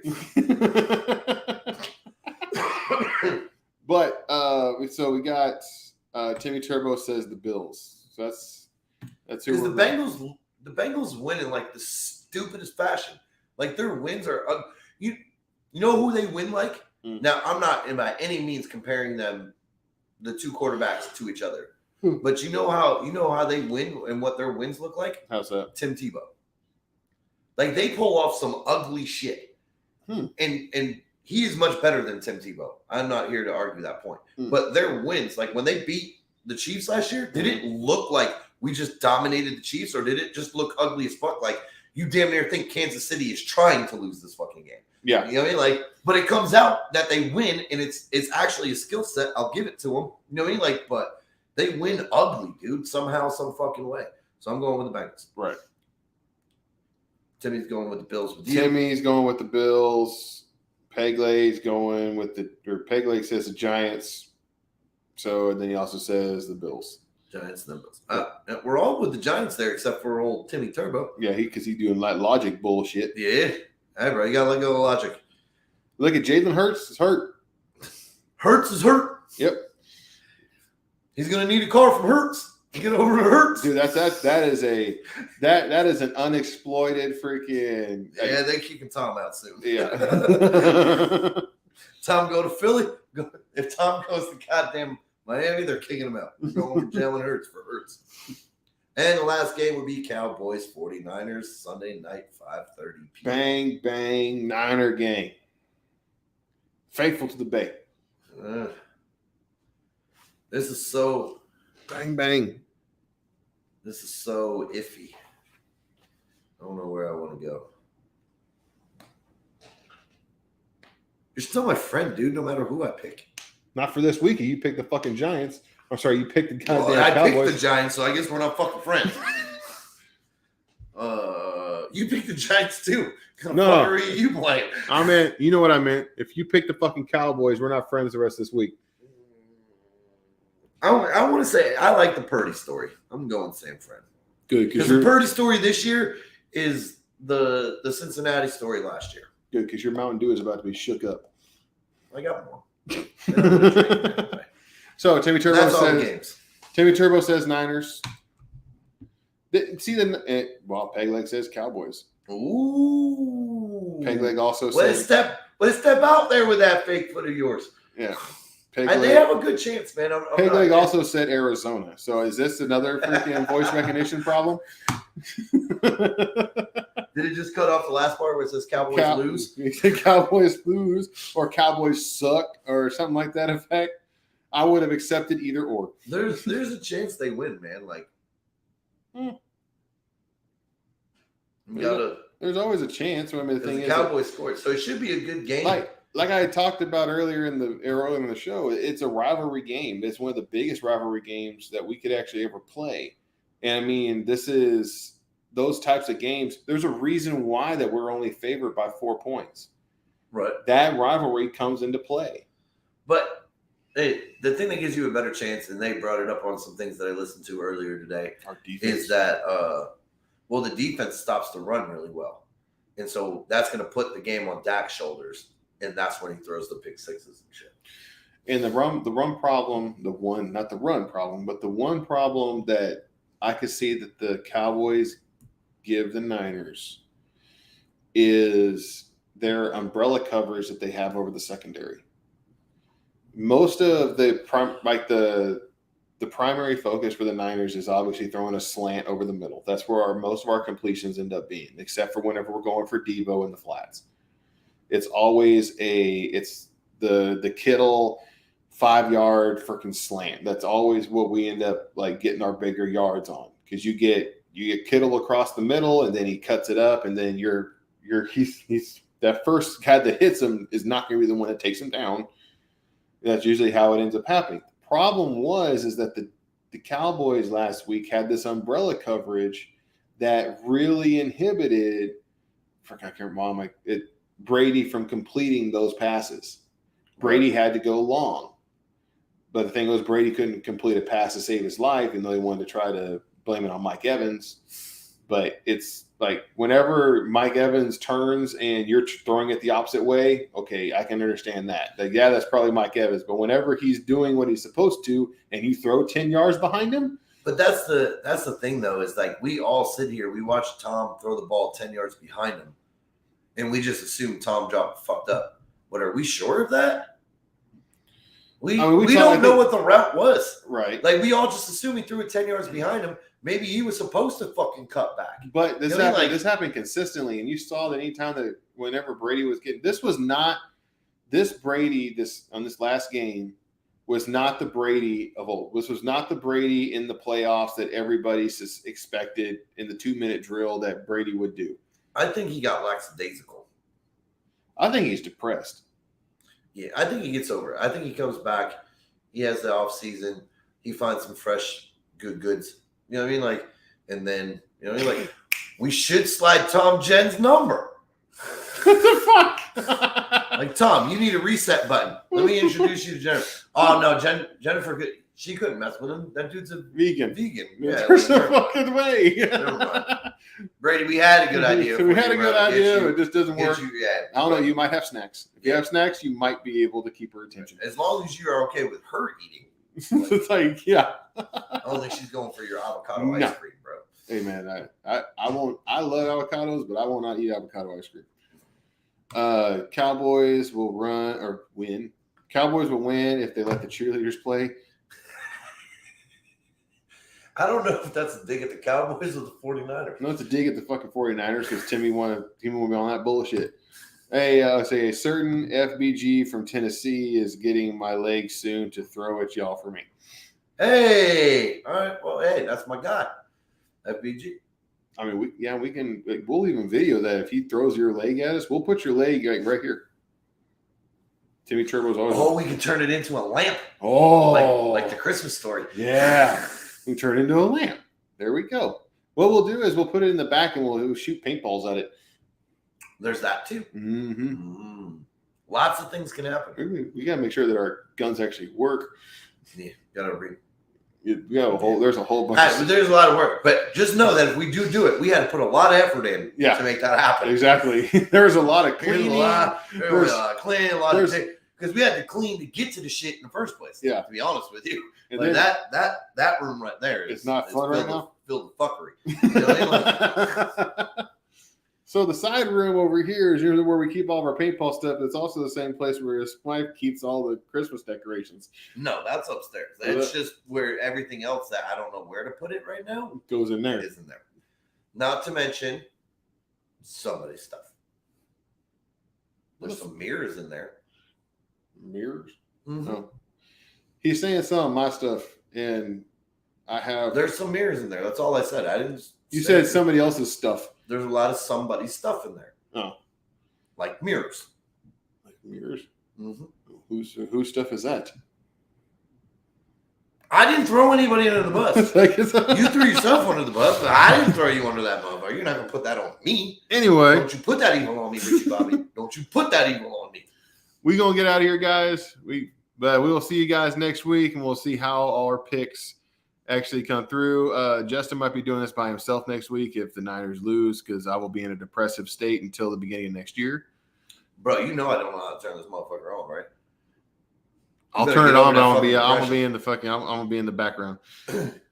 But so we got Timmy Turbo says the Bills. So that's who we're the Bengals win in like the stupidest fashion. Like their wins are you know who they win like? Now I'm not by any means comparing them, the two quarterbacks, to each other. But you know how they win and what their wins look like? How's that? Tim Tebow. Like they pull off some ugly shit. And he is much better than Tim Tebow. I'm not here to argue that point. But their wins, like when they beat the Chiefs last year, did it look like we just dominated the Chiefs, or did it just look ugly as fuck? Like you damn near think Kansas City is trying to lose this fucking game. Yeah. You know what I mean? Like, but it comes out that they win, and it's actually a skill set. I'll give it to them. You know what I mean? Like, but they win ugly, dude, somehow, some fucking way. So I'm going with the Bengals. Right. Timmy's going with the Bills. Timmy's going with the Bills. Pegleg's going with Pegleg says the Giants. So, and then he also says the Bills. Giants and the Bills. We're all with the Giants there, except for old Timmy Turbo. Yeah, because he's doing logic bullshit. Yeah. Hey, bro, you got to let go of the logic. Look at Jalen Hurts. Is hurt. Hurts is hurt. Yep. He's going to need a car from Hurts to get over to Hurts. Dude, that is an unexploited freaking. Yeah, they're kicking Tom out soon. Yeah. Tom go to Philly. If Tom goes to goddamn Miami, they're kicking him out. They're going with Jalen Hurts for Hurts. And the last game would be Cowboys 49ers Sunday night 5:30 p.m. Bang bang Niner gang. Faithful to the Bay. This is so bang bang. This is so iffy. I don't know where I want to go. You're still my friend, dude, no matter who I pick. Not for this week. You picked the fucking Giants. I'm sorry, you picked the goddamn I Cowboys. picked the Giants, so I guess we're not fucking friends. You picked the Giants too. What the fuck are you playing? I meant, you know what I meant. If you pick the fucking Cowboys, we're not friends the rest of this week. I want to say I like the Purdy story. I'm going same friend. Good, because the Purdy story this year is the Cincinnati story last year. Good, because your Mountain Dew is about to be shook up. I got more. So Timmy Turbo That's all the says. games. Timmy Turbo says Niners. Pegleg says Cowboys. Ooh. Pegleg also says. Let's step out there with that fake foot of yours. Yeah. They have a good chance, man. Pegleg also said Arizona. So is this another freaking voice recognition problem? Did it just cut off the last part where it says Cowboys lose? Cowboys lose or Cowboys suck or something like that effect. I would have accepted either or. There's a chance they win, man. Like, there's always a chance. I mean, the thing is, Cowboys scored, so it should be a good game. Like I talked about earlier in the show, it's a rivalry game. It's one of the biggest rivalry games that we could actually ever play. And I mean, this is those types of games. There's a reason why that we're only favored by 4 points. Right. That rivalry comes into play. But the thing that gives you a better chance, and they brought it up on some things that I listened to earlier today, is that the defense stops the run really well. And so that's going to put the game on Dak's shoulders. And that's when he throws the pick sixes and shit. And the run problem, the one problem that I could see that the Cowboys give the Niners is their umbrella coverage that they have over the secondary. Most of the primary focus for the Niners is obviously throwing a slant over the middle. That's where most of our completions end up being, except for whenever we're going for Devo in the flats. It's always the Kittle 5-yard freaking slant. That's always what we end up like getting our bigger yards on, because you get Kittle across the middle and then he cuts it up, and then he's that first guy that hits him is not going to be the one that takes him down. That's usually how it ends up happening. The problem is that the Cowboys last week had this umbrella coverage that really inhibited. I can't remember Brady from completing those passes. Brady had to go long. But the thing was, Brady couldn't complete a pass to save his life, even though he wanted to try to blame it on Mike Evans. But it's like whenever Mike Evans turns and you're throwing it the opposite way, okay, I can understand that. Yeah, that's probably Mike Evans. But whenever he's doing what he's supposed to and you throw 10 yards behind him. But that's the thing, though, is like we all sit here, we watch Tom throw the ball 10 yards behind him. And we just assume Tom dropped fucked up. But are we sure of that? We don't know what the route was. Right. Like, we all just assume he threw it 10 yards behind him. Maybe he was supposed to fucking cut back. But this happened consistently. And you saw that anytime that whenever Brady was getting – on this last game was not the Brady of old. This was not the Brady in the playoffs that everybody expected in the 2-minute drill that Brady would do. I think he got lackadaisical. I think he's depressed. Yeah, I think he gets over it. I think he comes back. He has the off season. He finds some fresh goods. You know what I mean? Like, and then, you know what I mean? Like, we should slide Tom Jen's number. What the fuck? Like, Tom, you need a reset button. Let me introduce you to Jennifer. Oh no, Jennifer, she couldn't mess with him. That dude's a vegan. Yeah, There's no fucking way. Brady, we had a good idea. So we had a good idea, but it just doesn't work. Yeah, I don't know. You might have snacks. If you have snacks, you might be able to keep her attention. As long as you are okay with her eating. It's like, yeah. I don't think she's going for your avocado ice cream, bro. Hey man, I won't. I love avocados, but I will not eat avocado ice cream. Cowboys will run or win. Cowboys will win if they let the cheerleaders play. I don't know if that's a dig at the Cowboys or the 49ers. No, it's a dig at the fucking 49ers because Timmy will be on that bullshit. Hey, say a certain FBG from Tennessee is getting my leg soon to throw at y'all for me. Hey, all right. Well, hey, that's my guy, FBG. I mean, we can. We'll even video that if he throws your leg at us. We'll put your leg like right here. Timmy Turbo's always. Oh, we can turn it into a lamp. Oh, like the Christmas story. Yeah, we can turn it into a lamp. There we go. What we'll do is we'll put it in the back and we'll shoot paintballs at it. There's that too. Mm-hmm. Lots of things can happen. We got to make sure that our guns actually work. Yeah, gotta read. There's a whole bunch. There's a lot of work, but just know that if we do it, we had to put a lot of effort in to make that happen. Exactly. There's a lot of cleaning. There's a lot of cleaning, a lot of because we had to clean to get to the shit in the first place. Yeah. To be honest with you, and like that room right there it's not fun right now. Filled with fuckery. You know what I mean? So the side room over here is usually where we keep all of our paintball stuff. It's also the same place where his wife keeps all the Christmas decorations. No, that's upstairs. That's just where everything else that I don't know where to put it right now goes in there. It is in there. Not to mention somebody's stuff. There's some mirrors in there. Mirrors? Mm-hmm. No. He's saying some of my stuff, and I have. There's some mirrors in there. That's all I said. I didn't. You said somebody else's stuff. There's a lot of somebody's stuff in there. Oh. Like mirrors. Like mirrors? Mm-hmm. Whose stuff is that? I didn't throw anybody under the bus. You threw yourself under the bus, but I didn't throw you under that motherfucker. You're not going to put that on me. Anyway. Don't you put that evil on me, Richie Bobby. Don't you put that evil on me. We're going to get out of here, guys. But we will see you guys next week, and we'll see how our picks actually come through. Justin might be doing this by himself next week if the Niners lose, because I will be in a depressive state until the beginning of next year. Bro, you know I don't know how to turn this motherfucker on, right? I'll turn it on, but I'm gonna be in the background.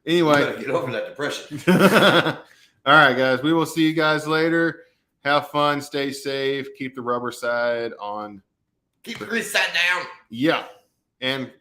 Anyway, you gotta get over that depression. All right, guys. We will see you guys later. Have fun, stay safe, keep the rubber side on. Keep the grease side down. Yeah. And